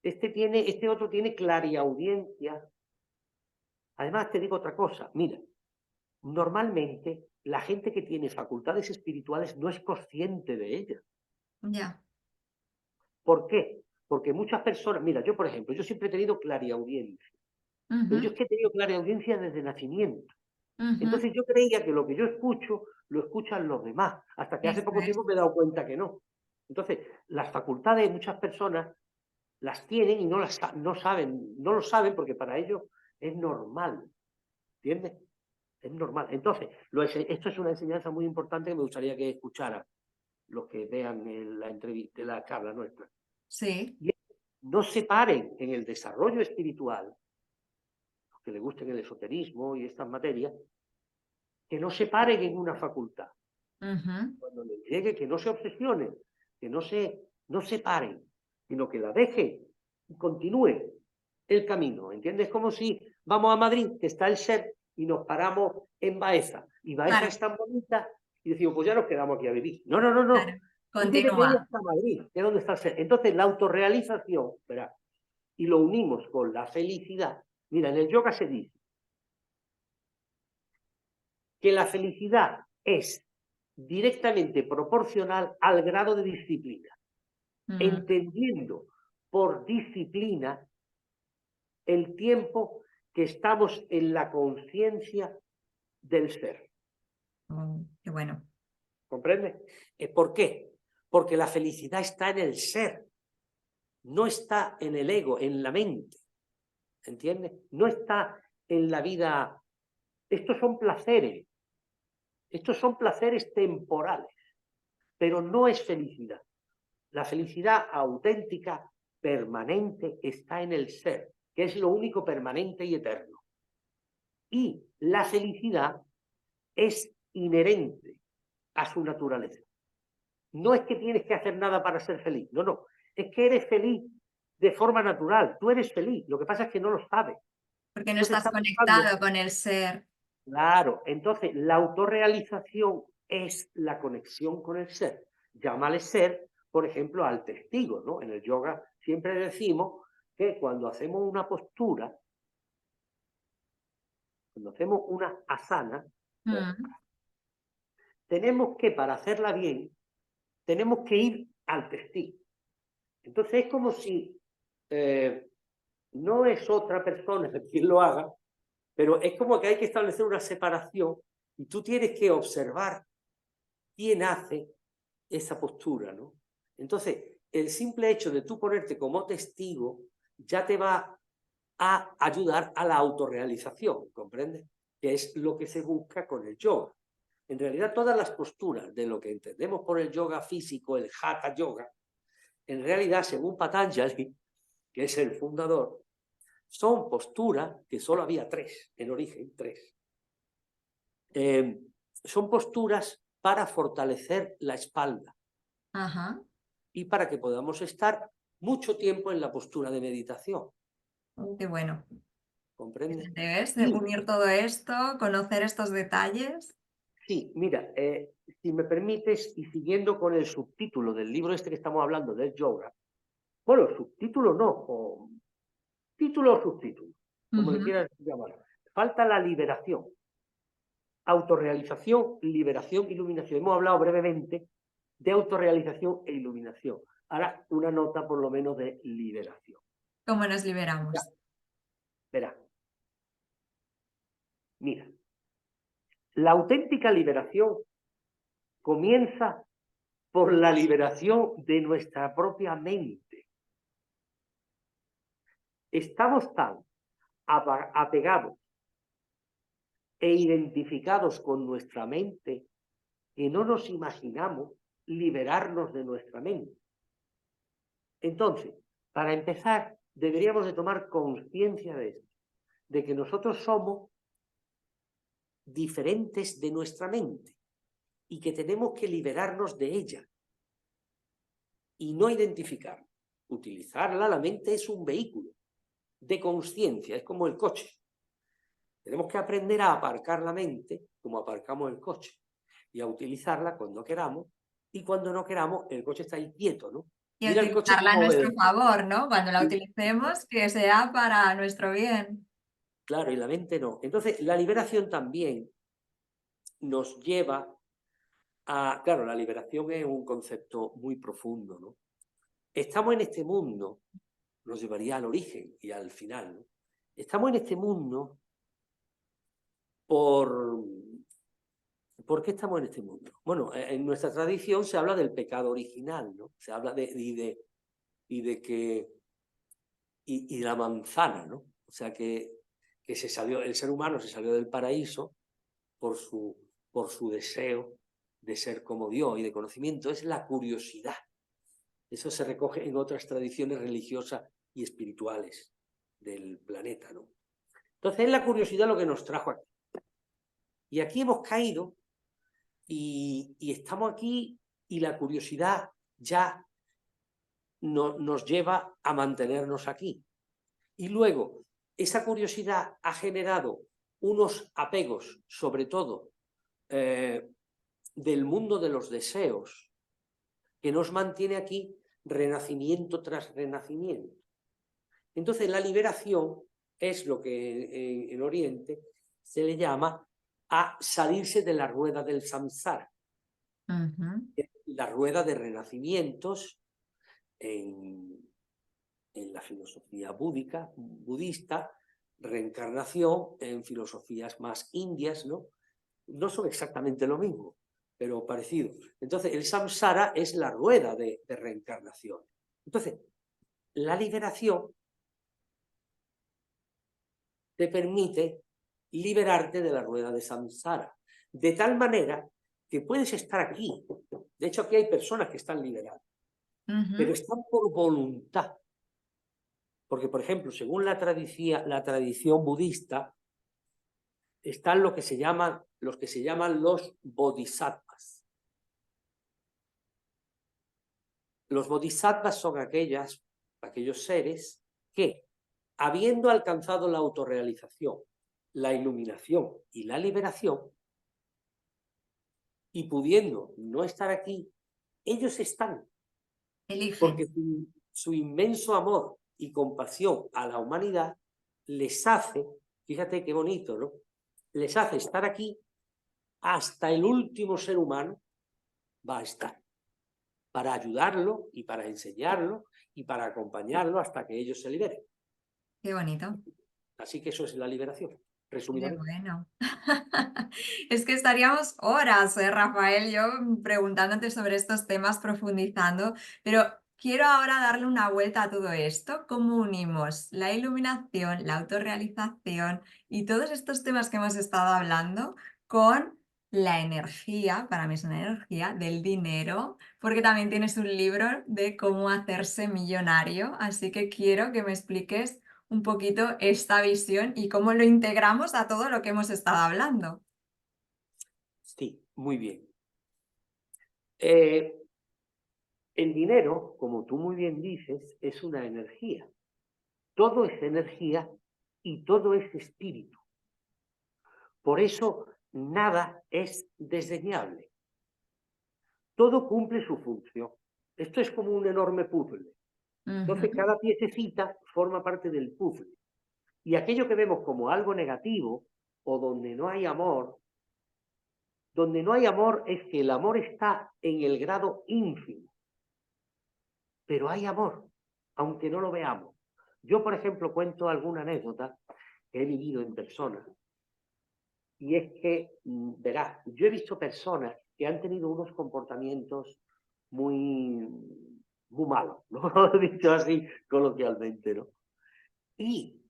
S2: Este otro tiene clariaudiencia. Además, te digo otra cosa, mira, normalmente la gente que tiene facultades espirituales no es consciente de ellas.
S1: ya.
S2: ¿Por qué? Porque muchas personas, mira, yo por ejemplo, yo siempre he tenido clariaudiencia, pero yo
S1: Ujú,
S2: es que he tenido clariaudiencia desde nacimiento.
S1: ujú.
S2: Entonces yo creía que lo que yo escucho, lo escuchan los demás, hasta que hace
S1: Eso
S2: poco
S1: es.
S2: tiempo me he dado cuenta que no. Entonces, las facultades de muchas personas las tienen y no saben, no lo saben porque para ellos es normal, ¿entiendes? Es normal. Entonces, esto es una enseñanza muy importante que me gustaría que escucharan los que vean la entrevista, la charla nuestra.
S1: Sí.
S2: Y no se paren en el desarrollo espiritual, los que les gusten el esoterismo y estas materias, que no se paren en una facultad.
S1: Ujú.
S2: Cuando les llegue, que no se obsesionen, que no se paren, sino que la dejen y continúen el camino. ¿Entiendes? Como si vamos a Madrid, que está el ser, y nos paramos en Baeza. Y Baeza
S1: Claro,
S2: es tan bonita, y decimos, pues ya nos quedamos aquí a vivir. No, no, no, no.
S1: claro.
S2: Tú tienes que ir
S1: Continúa.
S2: hasta Madrid, que es donde está el ser. Entonces, la autorrealización, ¿verdad? Y lo unimos con la felicidad. Mira, en el yoga se dice que la felicidad es directamente proporcional al grado de disciplina,
S1: Mm,
S2: entendiendo por disciplina el tiempo que estamos en la conciencia del ser.
S1: qué bueno.
S2: ¿Comprende? ¿Por qué? Porque la felicidad está en el ser, no está en el ego, en la mente. ¿Entiendes? No está en la vida. Estos son placeres. Estos son placeres temporales, pero no es felicidad. La felicidad auténtica, permanente, está en el ser, que es lo único permanente y eterno. Y la felicidad es inherente a su naturaleza. No es que tienes que hacer nada para ser feliz, no, no. Es que eres feliz de forma natural. Tú eres feliz. Lo que pasa es que no lo sabes.
S1: Porque no
S2: Entonces
S1: estás
S2: estás buscando.
S1: conectado con el ser.
S2: Claro, entonces la autorrealización es la conexión con el ser. Llámale ser, por ejemplo, al testigo, ¿no? En el yoga siempre decimos que cuando hacemos una postura, cuando hacemos una asana,
S1: Mm,
S2: tenemos que, para hacerla bien, tenemos que ir al testigo. Entonces es como si no es otra persona quien lo haga, pero es como que hay que establecer una separación y tú tienes que observar quién hace esa postura, ¿no? Entonces, el simple hecho de tú ponerte como testigo ya te va a ayudar a la autorrealización, ¿comprendes? Que es lo que se busca con el yoga. En realidad, todas las posturas de lo que entendemos por el yoga físico, el hatha yoga, en realidad, según Patanjali, que es el fundador, son posturas, que solo había tres, en origen, tres. Son posturas para fortalecer la espalda
S1: ajá.
S2: y para que podamos estar mucho tiempo en la postura de meditación,
S1: Qué bueno.
S2: ¿comprende?
S1: Fíjate, ¿ves? De
S2: Y
S1: unir todo esto, conocer estos detalles.
S2: sí, mira, si me permites, y siguiendo con el subtítulo del libro este que estamos hablando, del yoga, bueno, subtítulo no, o título o subtítulo, como le
S1: Ujú.
S2: quieras llamar, falta la liberación, autorrealización, liberación, iluminación. Hemos hablado brevemente de autorrealización e iluminación. Ahora, una nota por lo menos de liberación.
S1: ¿Cómo nos
S2: Ya,
S1: liberamos?
S2: verá, mira, la auténtica liberación comienza por la liberación de nuestra propia mente. Estamos tan apegados e identificados con nuestra mente que no nos imaginamos liberarnos de nuestra mente. Entonces, para empezar, deberíamos de tomar conciencia de esto, de que nosotros somos diferentes de nuestra mente y que tenemos que liberarnos de ella y no identificar. Utilizarla, la mente es un vehículo de conciencia, es como el coche. Tenemos que aprender a aparcar la mente como aparcamos el coche y a utilizarla cuando queramos, y cuando no queramos el coche está ahí quieto, ¿no?
S1: Y
S2: Mira el coche
S1: utilizarla a
S2: como
S1: nuestro
S2: obedece.
S1: favor, ¿no? Cuando la
S2: Y,
S1: utilicemos, que sea para nuestro bien.
S2: claro, y la mente no. Entonces, la liberación también nos lleva a... Claro, la liberación es un concepto muy profundo, ¿no? Estamos en este mundo, nos llevaría al origen y al final, ¿no? Estamos en este mundo por... ¿Por qué estamos en este mundo? Bueno, en nuestra tradición se habla del pecado original, ¿no? Se habla de que... Y la manzana, ¿no? O sea, que se salió, el ser humano se salió del paraíso por su deseo de ser como Dios y de conocimiento. Es la curiosidad. Eso se recoge en otras tradiciones religiosas y espirituales del planeta, ¿no? Entonces es la curiosidad lo que nos trajo aquí. Y aquí hemos caído y estamos aquí y la curiosidad ya nos lleva a mantenernos aquí. Y luego, esa curiosidad ha generado unos apegos, sobre todo del mundo de los deseos, que nos mantiene aquí renacimiento tras renacimiento. Entonces, la liberación es lo que en Oriente se le llama a salirse de la rueda del samsara.
S1: Ujú.
S2: La rueda de renacimientos en, en la filosofía budista, reencarnación en filosofías más indias, ¿no? No son exactamente lo mismo, pero parecido. Entonces, el samsara es la rueda de reencarnación. Entonces, la liberación te permite liberarte de la rueda de samsara, de tal manera que puedes estar aquí. De hecho, aquí hay personas que están liberadas, pero
S1: Ujú.
S2: están por voluntad. Porque, por ejemplo, según la tradición budista, están los que se llaman los bodhisattvas. Los bodhisattvas son aquellos seres que, habiendo alcanzado la autorrealización, la iluminación y la liberación, y pudiendo no estar aquí, ellos están, porque
S1: Eligen.
S2: su inmenso amor y compasión a la humanidad les hace, fíjate qué bonito, ¿no? Les hace estar aquí hasta el último ser humano va a estar, para ayudarlo y para enseñarlo y para acompañarlo hasta que ellos se liberen.
S1: Qué bonito.
S2: Así que eso es la liberación,
S1: Qué
S2: resumidamente.
S1: bueno. Es que estaríamos horas, Rafael, yo preguntándote sobre estos temas, profundizando, pero quiero ahora darle una vuelta a todo esto. ¿Cómo unimos la iluminación, la autorrealización y todos estos temas que hemos estado hablando con la energía, para mí es una energía, del dinero, porque también tienes un libro de cómo hacerse millonario, así que quiero que me expliques un poquito esta visión y cómo lo integramos a todo lo que hemos estado hablando.
S2: Sí, muy bien. Eh, el dinero, como tú muy bien dices, es una energía. Todo es energía y todo es espíritu. Por eso nada es desdeñable. Todo cumple su función. Esto es como un enorme puzzle. Entonces,
S1: Ujú.
S2: cada piececita forma parte del puzzle. Y aquello que vemos como algo negativo o donde no hay amor es que el amor está en el grado ínfimo, pero hay amor, aunque no lo veamos. Yo, por ejemplo, cuento alguna anécdota que he vivido en persona, y es que, verás, yo he visto personas que han tenido unos comportamientos muy, muy malos, ¿no? Dicho así coloquialmente, ¿no? Y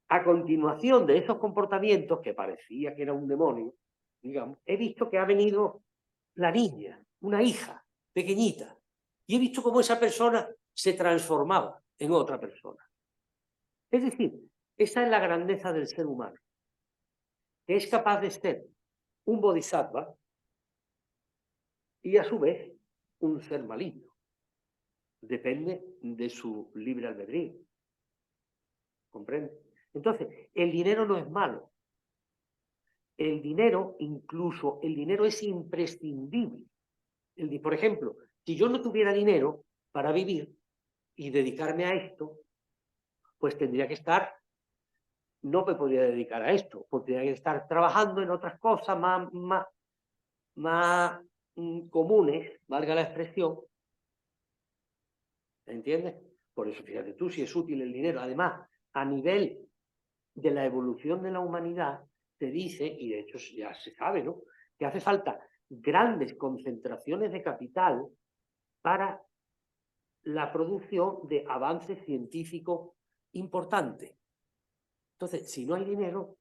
S2: a continuación de esos comportamientos, que parecía que era un demonio, digamos, he visto que ha venido la niña, una hija pequeñita, y he visto cómo esa persona se transformaba en otra persona. Es decir, esa es la grandeza del ser humano, que es capaz de ser un bodhisattva y a su vez un ser maligno. Depende de su libre albedrío. ¿Comprende? Entonces, el dinero no es malo. El dinero, incluso el dinero es imprescindible. Por ejemplo, si yo no tuviera dinero para vivir y dedicarme a esto, pues tendría que estar, no me podría dedicar a esto, pues tendría que estar trabajando en otras cosas más comunes, valga la expresión, ¿entiendes? Por eso, fíjate tú, si es útil el dinero. Además, a nivel de la evolución de la humanidad, se dice, y de hecho ya se sabe, ¿no?, que hace falta grandes concentraciones de capital para la producción de avances científicos importantes. Entonces, si no hay dinero,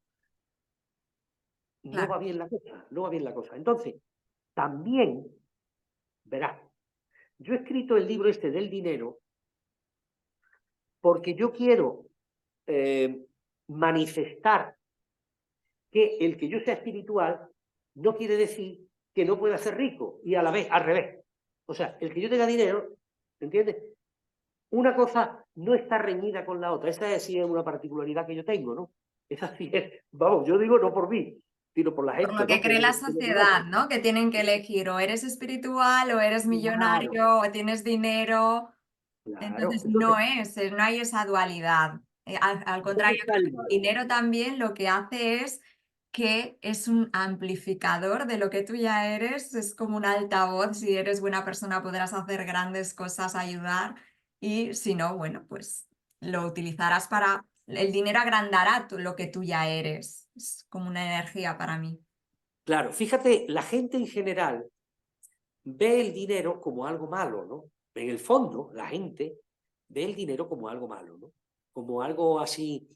S2: no
S1: Claro,
S2: va bien la cosa, no va bien la cosa. Entonces, también, verás, yo he escrito el libro este del dinero porque yo quiero manifestar que el que yo sea espiritual no quiere decir que no pueda ser rico y a la vez, al revés. O sea, el que yo tenga dinero, ¿entiendes? Una cosa no está reñida con la otra. Esa sí es una particularidad que yo tengo, ¿no? Esa sí es, vamos, yo digo no por mí, sino por la
S1: por lo
S2: gente,
S1: que
S2: ¿no?
S1: cree la
S2: Que me conoce.
S1: sociedad, ¿no? Que tienen que elegir o eres espiritual o eres
S2: Claro,
S1: millonario o tienes dinero.
S2: claro.
S1: Entonces
S2: Entonces,
S1: no hay esa dualidad. Al
S2: ¿dónde
S1: contrario,
S2: está
S1: creo
S2: el
S1: que el
S2: mal?
S1: dinero también lo que hace es que es un amplificador de lo que tú ya eres, es como un altavoz, si eres buena persona podrás hacer grandes cosas, ayudar y si no, bueno, pues lo utilizarás para el dinero agrandará lo que tú ya eres, es como una energía para mí.
S2: Claro, fíjate, la gente en general ve el dinero como algo malo, ¿no? En el fondo, la gente ve el dinero como algo malo, ¿no? Como algo así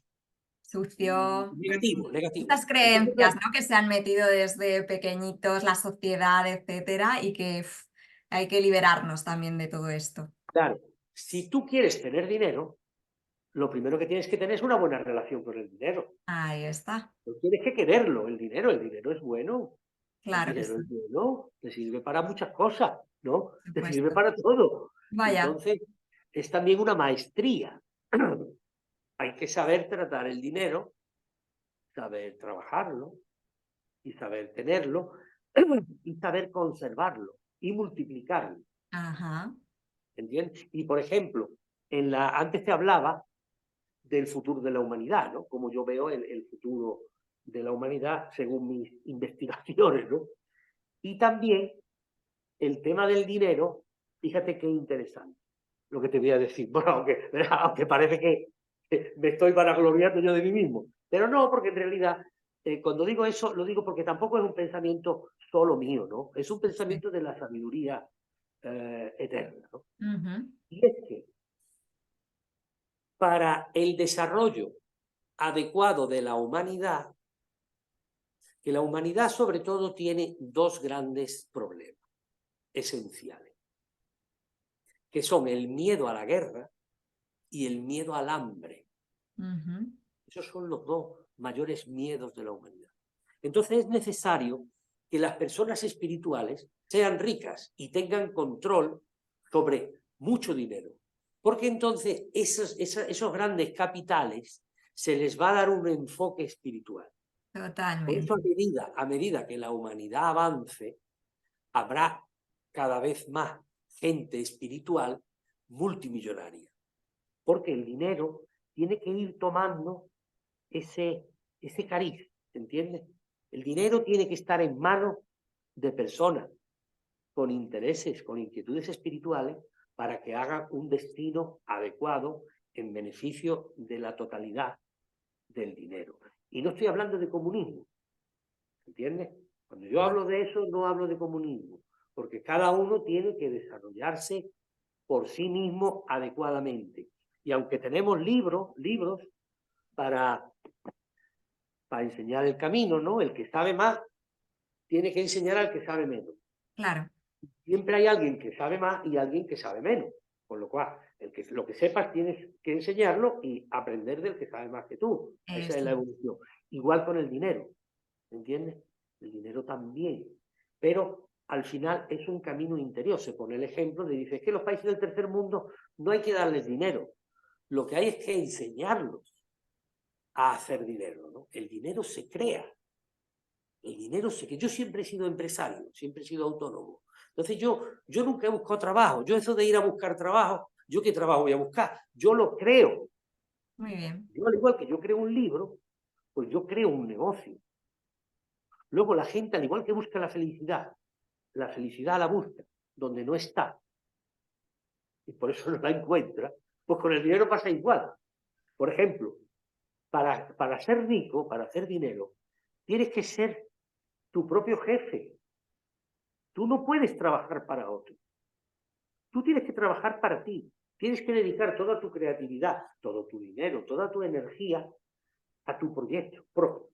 S1: Sucio,
S2: negativo, negativo.
S1: estas
S2: Entonces,
S1: creencias, ¿no? Que se han metido desde pequeñitos, la sociedad, etcétera, y que hay que liberarnos también de todo esto.
S2: claro, si tú quieres tener dinero, lo primero que tienes que tener es una buena relación con el dinero.
S1: Ahí está,
S2: No tienes que quererlo, el dinero es bueno, el
S1: claro que
S2: dinero
S1: sí,
S2: es bueno, te sirve para muchas cosas, ¿no?
S1: por
S2: Te sirve
S1: supuesto.
S2: para todo.
S1: Vaya,
S2: Entonces, es también una maestría. Hay que saber tratar el dinero, saber trabajarlo y saber tenerlo y saber conservarlo y multiplicarlo,
S1: ajá,
S2: ¿entiendes? Y por ejemplo, antes te hablaba del futuro de la humanidad, ¿no? Como yo veo el futuro de la humanidad según mis investigaciones, ¿no? Y también el tema del dinero, fíjate qué interesante lo que te voy a decir. Bueno, aunque parece que me estoy vanagloriando yo de mí mismo, pero no, porque en realidad, cuando digo eso, lo digo porque tampoco es un pensamiento solo mío, ¿no? Es un
S1: sí,
S2: pensamiento de la sabiduría eterna, ¿no?
S1: ujú,
S2: Y es que para el desarrollo adecuado de la humanidad, que la humanidad sobre todo tiene dos grandes problemas esenciales, que son el miedo a la guerra y el miedo al hambre.
S1: ujú,
S2: Esos son los dos mayores miedos de la humanidad. Entonces es necesario que las personas espirituales sean ricas y tengan control sobre mucho dinero, porque entonces esos grandes capitales se les va a dar un enfoque espiritual. Por eso
S1: totalmente.
S2: a medida que la humanidad avance, habrá cada vez más gente espiritual multimillonaria, porque el dinero tiene que ir tomando ese cariz, ¿entiendes? El dinero tiene que estar en manos de personas con intereses, con inquietudes espirituales, para que hagan un destino adecuado en beneficio de la totalidad del dinero. Y no estoy hablando de comunismo, ¿entiendes? Cuando yo hablo de eso, no hablo de comunismo, porque cada uno tiene que desarrollarse por sí mismo adecuadamente. Y aunque tenemos libros para, para enseñar el camino, ¿no? El que sabe más tiene que enseñar al que sabe menos.
S1: Claro,
S2: Siempre hay alguien que sabe más y alguien que sabe menos. Con lo cual, lo que sepas tienes que enseñarlo y aprender del que sabe más que tú. Esa es
S1: eso,
S2: la evolución. Igual con el dinero, ¿entiendes? El dinero también. Pero al final es un camino interior. Se pone el ejemplo de, dice, es que los países del tercer mundo no hay que darles dinero. Lo que hay es que enseñarlos a hacer dinero, ¿no? El dinero se crea. El dinero sé que yo siempre he sido empresario, siempre he sido autónomo. Entonces yo nunca he buscado trabajo. Yo eso de ir a buscar trabajo, ¿yo qué trabajo voy a buscar? Yo lo creo.
S1: muy bien,
S2: Yo al igual que yo creo un libro, pues yo creo un negocio. Luego la gente, al igual que busca la felicidad la busca donde no está, y por eso no la encuentra, pues con el dinero pasa igual. Por ejemplo, para ser rico, para hacer dinero, tienes que ser tu propio jefe. Tú no puedes trabajar para otro. Tú tienes que trabajar para ti. Tienes que dedicar toda tu creatividad, todo tu dinero, toda tu energía a tu proyecto propio.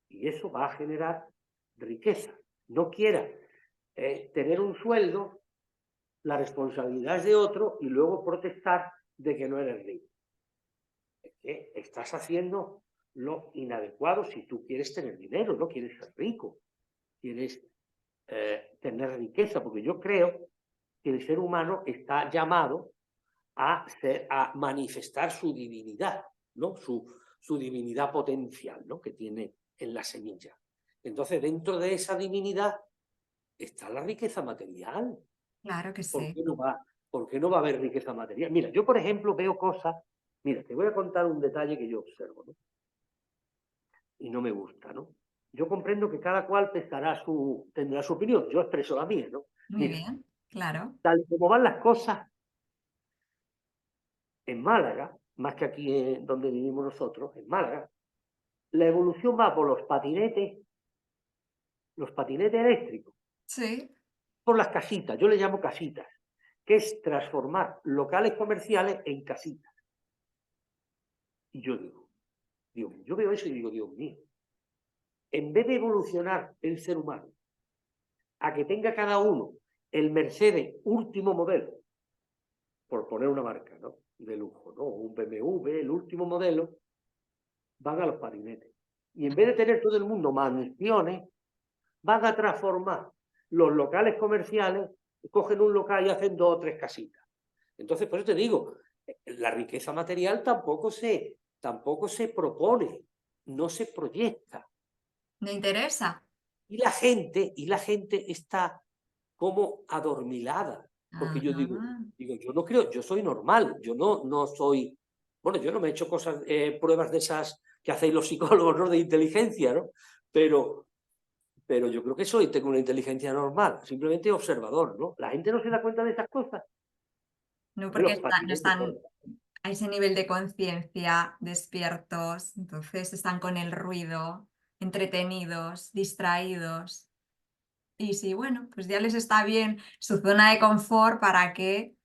S2: Y eso va a generar riqueza. No quieras tener un sueldo, la responsabilidad es de otro y luego protestar de que no eres rico. Es que estás haciendo lo inadecuado si tú quieres tener dinero, no quieres ser rico, quieres tener riqueza, porque yo creo que el ser humano está llamado a manifestar su divinidad, ¿no? Su divinidad potencial, ¿no? Que tiene en la semilla. Entonces, dentro de esa divinidad está la riqueza material.
S1: claro que
S2: ¿Por
S1: sí.
S2: qué no va, por qué no va a haber riqueza material? Mira, yo, por ejemplo, veo cosas. Mira, te voy a contar un detalle que yo observo, ¿no? y no me gusta, ¿no? Yo comprendo que cada cual tendrá su opinión, yo expreso la mía, ¿no?
S1: Muy
S2: Mira,
S1: bien, claro.
S2: tal y como van las cosas en Málaga, más que aquí donde vivimos nosotros, en Málaga, la evolución va por los patinetes eléctricos,
S1: Sí.
S2: por las casitas, yo le llamo casitas, que es transformar locales comerciales en casitas. Y yo digo, yo veo eso y digo, Dios mío, en vez de evolucionar el ser humano a que tenga cada uno el Mercedes último modelo, por poner una marca, ¿no?, de lujo, ¿no?, un BMW, el último modelo, van a los patinetes. Y en vez de tener todo el mundo mansiones, van a transformar los locales comerciales, cogen un local y hacen 2 o 3 casitas. Entonces, por eso te digo, la riqueza material tampoco se propone, no se proyecta.
S1: ¿Me interesa?
S2: Y la gente está como adormilada, porque yo
S1: Ah,
S2: yo no creo, yo soy normal, yo no soy, bueno, yo no me he hecho cosas, pruebas de esas que hacéis los psicólogos, ¿no?, de inteligencia, ¿no? Pero yo creo que tengo una inteligencia normal, simplemente observador, ¿no? La gente no se da cuenta de esas cosas.
S1: no
S2: Hombre,
S1: porque
S2: los
S1: no
S2: patinetes
S1: están a ese nivel de conciencia despiertos, entonces están con el ruido, entretenidos, distraídos. Y sí, bueno, pues ya les está bien su zona de confort para que,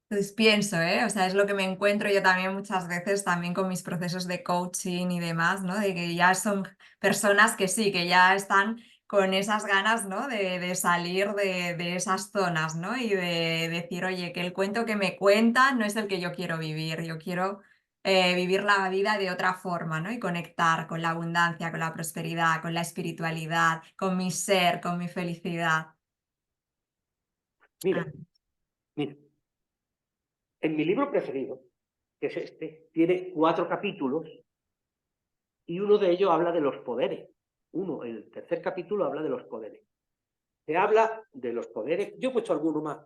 S1: pues pienso, ¿eh? O sea, es lo que me encuentro yo también muchas veces también con mis procesos de coaching y demás, ¿no? De que ya son personas que sí, que ya están con esas ganas, ¿no? De salir de esas zonas, ¿no? Y de decir, oye, que el cuento que me cuentan no es el que yo quiero vivir, yo quiero vivir la vida de otra forma, ¿no? Y conectar con la abundancia, con la prosperidad, con la espiritualidad, con mi ser, con mi felicidad.
S2: mira,
S1: Ah,
S2: mira, en mi libro preferido, que es este, tiene 4 capítulos y uno de ellos habla de los poderes. El tercer capítulo habla de los poderes. Se habla de los poderes, yo he puesto alguno más,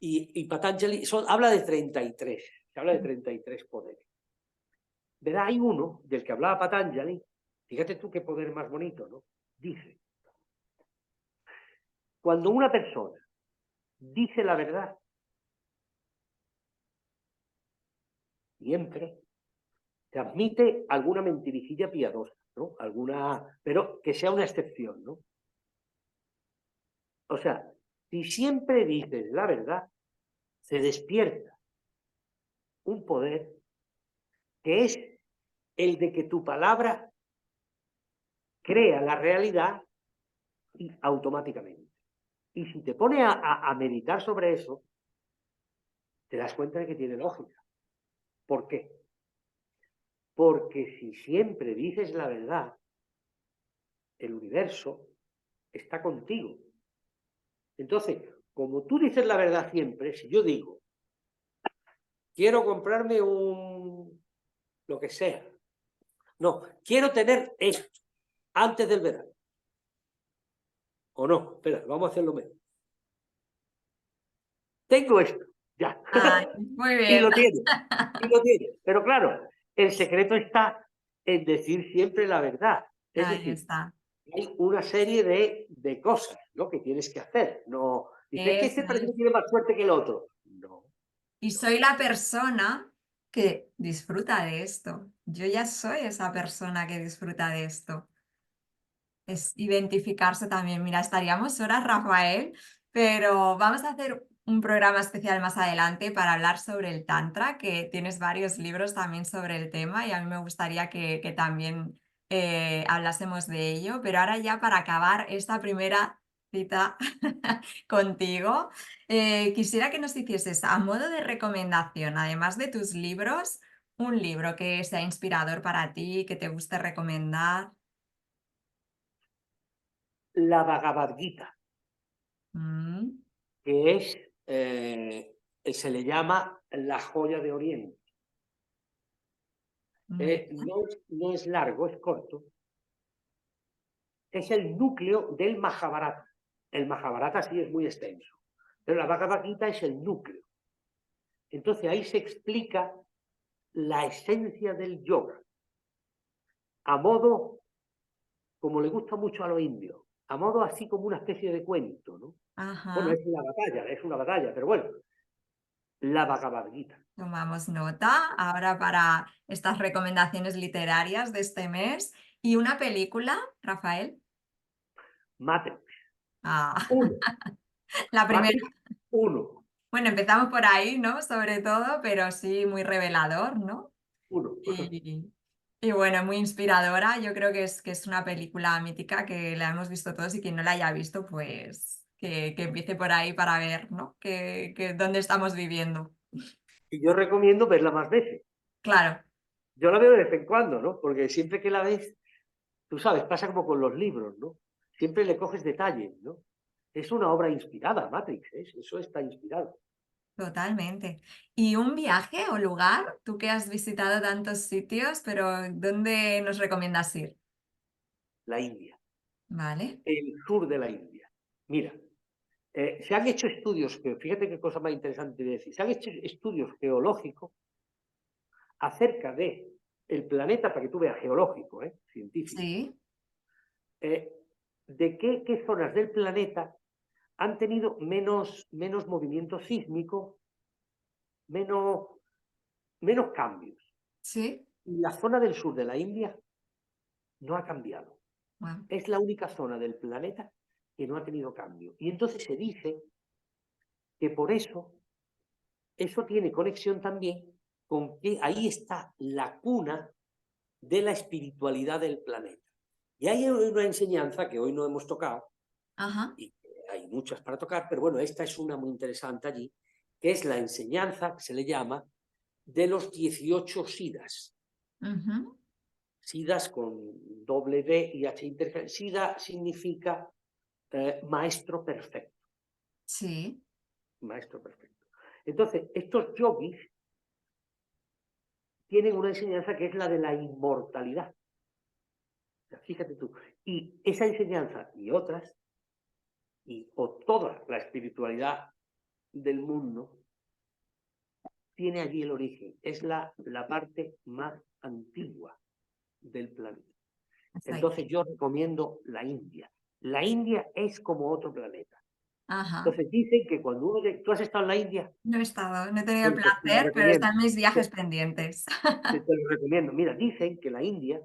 S2: y Patanjali habla de 33, se habla de 33 poderes. ¿Verdad? Hay uno del que hablaba Patanjali, fíjate tú qué poder más bonito, ¿no? Dice, cuando una persona dice la verdad, siempre se admite alguna mentirijilla piadosa, ¿no? Pero que sea una excepción, ¿no? O sea, si siempre dices la verdad, se despierta un poder que es el de que tu palabra crea la realidad y automáticamente. Y si te pones a meditar sobre eso, te das cuenta de que tiene lógica. ¿Por qué? Porque si siempre dices la verdad, el universo está contigo. Entonces, como tú dices la verdad siempre, si yo digo, quiero comprarme lo que sea, no, quiero tener esto antes del verano, o no, espera, vamos a hacerlo mejor. Tengo esto, ya,
S1: ay, muy
S2: y
S1: bien.
S2: lo tienes, y lo tienes. Pero claro, el secreto está en decir siempre la verdad. Es
S1: Ahí
S2: decir,
S1: está.
S2: hay una serie de cosas, ¿no?, que tienes que hacer. No, dices que
S1: Eso
S2: este parece
S1: es.
S2: que tiene más suerte que el otro. No,
S1: Y
S2: no.
S1: soy la persona que disfruta de esto. Yo ya soy esa persona que disfruta de esto. Es identificarse también. Mira, estaríamos horas, Rafael, pero vamos a hacer un programa especial más adelante para hablar sobre el Tantra, que tienes varios libros también sobre el tema y a mí me gustaría que también hablásemos de ello. Pero ahora ya para acabar esta primera cita contigo, quisiera que nos hicieses a modo de recomendación, además de tus libros, un libro que sea inspirador para ti, que te guste recomendar.
S2: La Bhagavad Gita,
S1: Mm,
S2: que se le llama la joya de Oriente.
S1: muy bien.
S2: No es largo, es corto. Es el núcleo del Mahabharata. El Mahabharata sí es muy extenso, pero la Bhagavad Gita es el núcleo. Entonces ahí se explica la esencia del yoga a modo como le gusta mucho a los indios, a modo así como una especie de cuento, ¿no? Bueno,
S1: Ajá.
S2: es una batalla, pero bueno, la Bhagavad Gita.
S1: Tomamos nota ahora para estas recomendaciones literarias de este mes. ¿Y una película, Rafael?
S2: Matrix
S1: Ah,
S2: 1,
S1: la primera.
S2: Matrix 1,
S1: Bueno, empezamos por ahí, ¿no? Sobre todo, pero sí muy revelador, ¿no?
S2: 1.
S1: Y, y bueno, muy inspiradora. Yo creo que es una película mítica que la hemos visto todos y quien no la haya visto, pues que empiece por ahí para ver, ¿no? Dónde estamos viviendo.
S2: Y yo recomiendo verla más veces.
S1: Claro,
S2: Yo la veo de vez en cuando, ¿no? Porque siempre que la ves, tú sabes, pasa como con los libros, ¿no? Siempre le coges detalles, ¿no? Es una obra inspirada, Matrix, ¿eh? Eso está inspirado.
S1: totalmente. ¿Y un viaje o lugar? Tú que has visitado tantos sitios, pero ¿dónde nos recomiendas ir?
S2: La India,
S1: Vale.
S2: el sur de la India. Mira, se han hecho estudios, fíjate qué cosa más interesante de decir, se han hecho estudios geológicos acerca de el planeta, para que tú veas, geológico, científico,
S1: Sí,
S2: eh, de qué zonas del planeta han tenido menos movimiento sísmico, menos, menos cambios.
S1: sí.
S2: Y la zona del sur de la India no ha cambiado.
S1: Wow.
S2: Es la única zona del planeta que no ha tenido cambio. Y entonces se dice que por eso tiene conexión también con que ahí está la cuna de la espiritualidad del planeta. Y hay una enseñanza que hoy no hemos tocado,
S1: Ajá.
S2: y hay muchas para tocar, pero bueno, esta es una muy interesante allí, que es la enseñanza que se le llama de los 18 siddhas.
S1: Ujú.
S2: Siddhas con doble D y H intercalada. Siddha significa maestro perfecto.
S1: Sí,
S2: Maestro perfecto. Entonces, estos yogis tienen una enseñanza que es la de la inmortalidad. O sea, fíjate tú. Y esa enseñanza y otras, o toda la espiritualidad del mundo, tiene allí el origen. Es la parte más antigua del planeta.
S1: estoy.
S2: Entonces yo recomiendo la India. La India es como otro planeta.
S1: Ajá.
S2: Entonces dicen que cuando ¿Tú has estado en la India?
S1: No he estado, no he tenido el
S2: Bueno, pues te la
S1: placer, pero
S2: recomiendo.
S1: están mis
S2: Te,
S1: viajes pendientes.
S2: te lo recomiendo. Mira, dicen que la India,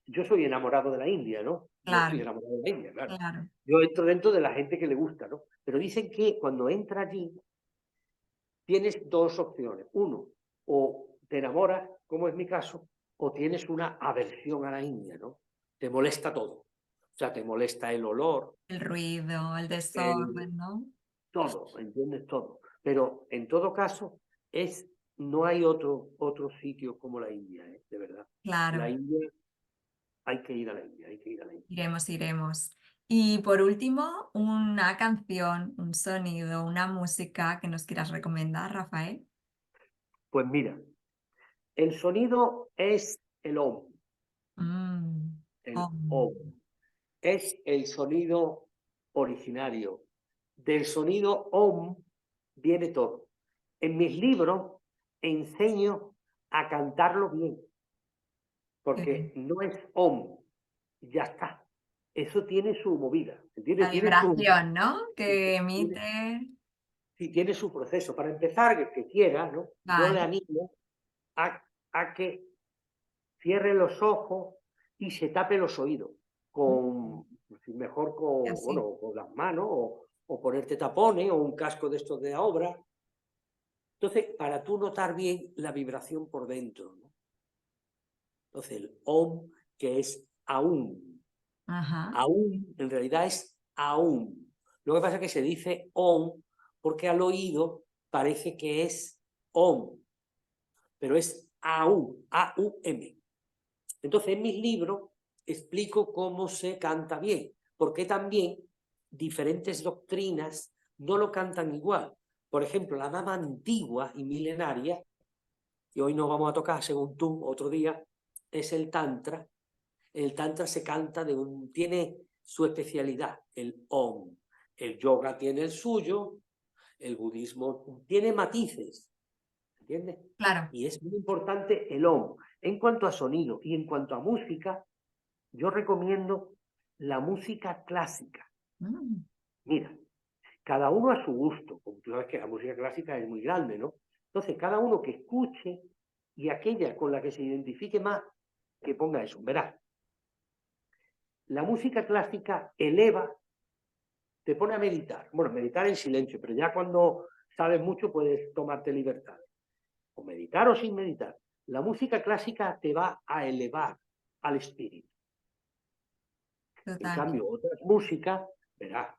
S2: yo soy enamorado de la India, ¿no? Yo estoy
S1: Claro,
S2: enamorado de la India, claro.
S1: claro.
S2: Yo entro dentro de la gente que le gusta, ¿no? Pero dicen que cuando entra allí tienes dos opciones. Uno, o te enamoras, como es mi caso, o tienes una aversión a la India, ¿no? Te molesta todo. O sea, te molesta el olor,
S1: El ruido, el
S2: el,
S1: desorden, ¿no?
S2: todo, ¿entiendes? Todo. Pero en todo caso, no hay otro sitio como la India, ¿eh? De verdad. La
S1: Claro,
S2: India, hay que ir a la India, hay que ir a la India.
S1: iremos, iremos. Y por último, una canción, un sonido, una música que nos quieras recomendar, Rafael.
S2: Pues mira, el sonido es el Om,
S1: Mm,
S2: el
S1: om.
S2: Om. Es el sonido originario. Del sonido Om viene todo. En mis libros enseño a cantarlo bien,
S1: Qué
S2: porque
S1: bien.
S2: no es Om, ya está. Eso tiene su movida,
S1: La
S2: ¿entiendes?
S1: vibración, ¿no? Que
S2: Tiene,
S1: emite.
S2: sí, tiene su proceso. Para empezar, el que quiera, ¿no? Yo le
S1: Vale.
S2: animo a que cierre los ojos y se tape los oídos,
S1: Mm,
S2: mejor
S1: y así.
S2: con las manos o ponerte tapones o un casco de estos de la obra. Entonces, para tú notar bien la vibración por dentro, ¿no? Entonces, el Om, que es aún.
S1: Ajá.
S2: Aún, en realidad es aún. Lo que pasa es que se dice Om porque al oído parece que es Om, pero es aún, A-U-M. Entonces, en mis libros explico cómo se canta bien, porque también diferentes doctrinas no lo cantan igual. Por ejemplo, la más antigua y milenaria, que hoy no vamos a tocar, según tú, otro día, es el Tantra. El Tantra se canta tiene su especialidad, el Om. El yoga tiene el suyo, el budismo tiene matices, ¿entiendes?
S1: Claro.
S2: Y es muy importante el Om. En cuanto a sonido y en cuanto a música, yo recomiendo la música clásica.
S1: Mm,
S2: Mira, cada uno a su gusto, como tú sabes que la música clásica es muy grande, ¿no? Entonces, cada uno que escuche y aquella con la que se identifique más, que ponga eso. Verás, la música clásica eleva, te pone a meditar. Bueno, meditar en silencio, pero ya cuando sabes mucho puedes tomarte libertad. O meditar o sin meditar. La música clásica te va a elevar al espíritu. En
S1: total.
S2: cambio, otras músicas, verás,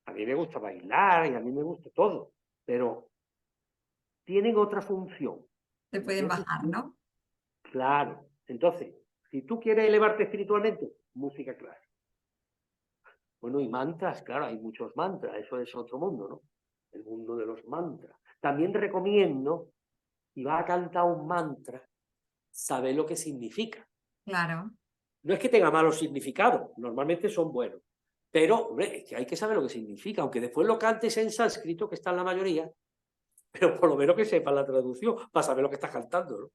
S2: a mí me gusta bailar y a mí me gusta todo, pero tienen otra función,
S1: Te pueden
S2: ¿entiendes?
S1: bajar, ¿no?
S2: Claro. Entonces, si tú quieres elevarte espiritualmente, música clásica. Bueno, y mantras, claro, hay muchos mantras, eso es otro mundo, ¿no? El mundo de los mantras. También recomiendo, si vas a cantar un mantra, saber lo que significa.
S1: Claro.
S2: No es que tenga malos significados, normalmente son buenos. Pero, hombre, es que hay que saber lo que significa, aunque después lo cantes en sánscrito, que está en la mayoría, pero por lo menos que sepa la traducción, para saber lo que estás cantando, ¿no?
S1: Qué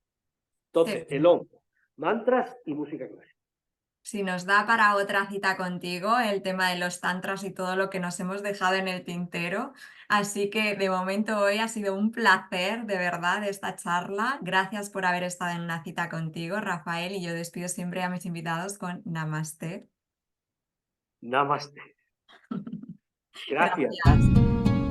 S2: Entonces, el
S1: bien.
S2: hongo, mantras y música clásica.
S1: Si nos da para otra cita contigo el tema de los tantras y todo lo que nos hemos dejado en el tintero. Así que de momento hoy ha sido un placer, de verdad, esta charla. Gracias por haber estado en una cita contigo, Rafael, y yo despido siempre a mis invitados con Namaste.
S2: Namaste. Gracias.
S1: Gracias.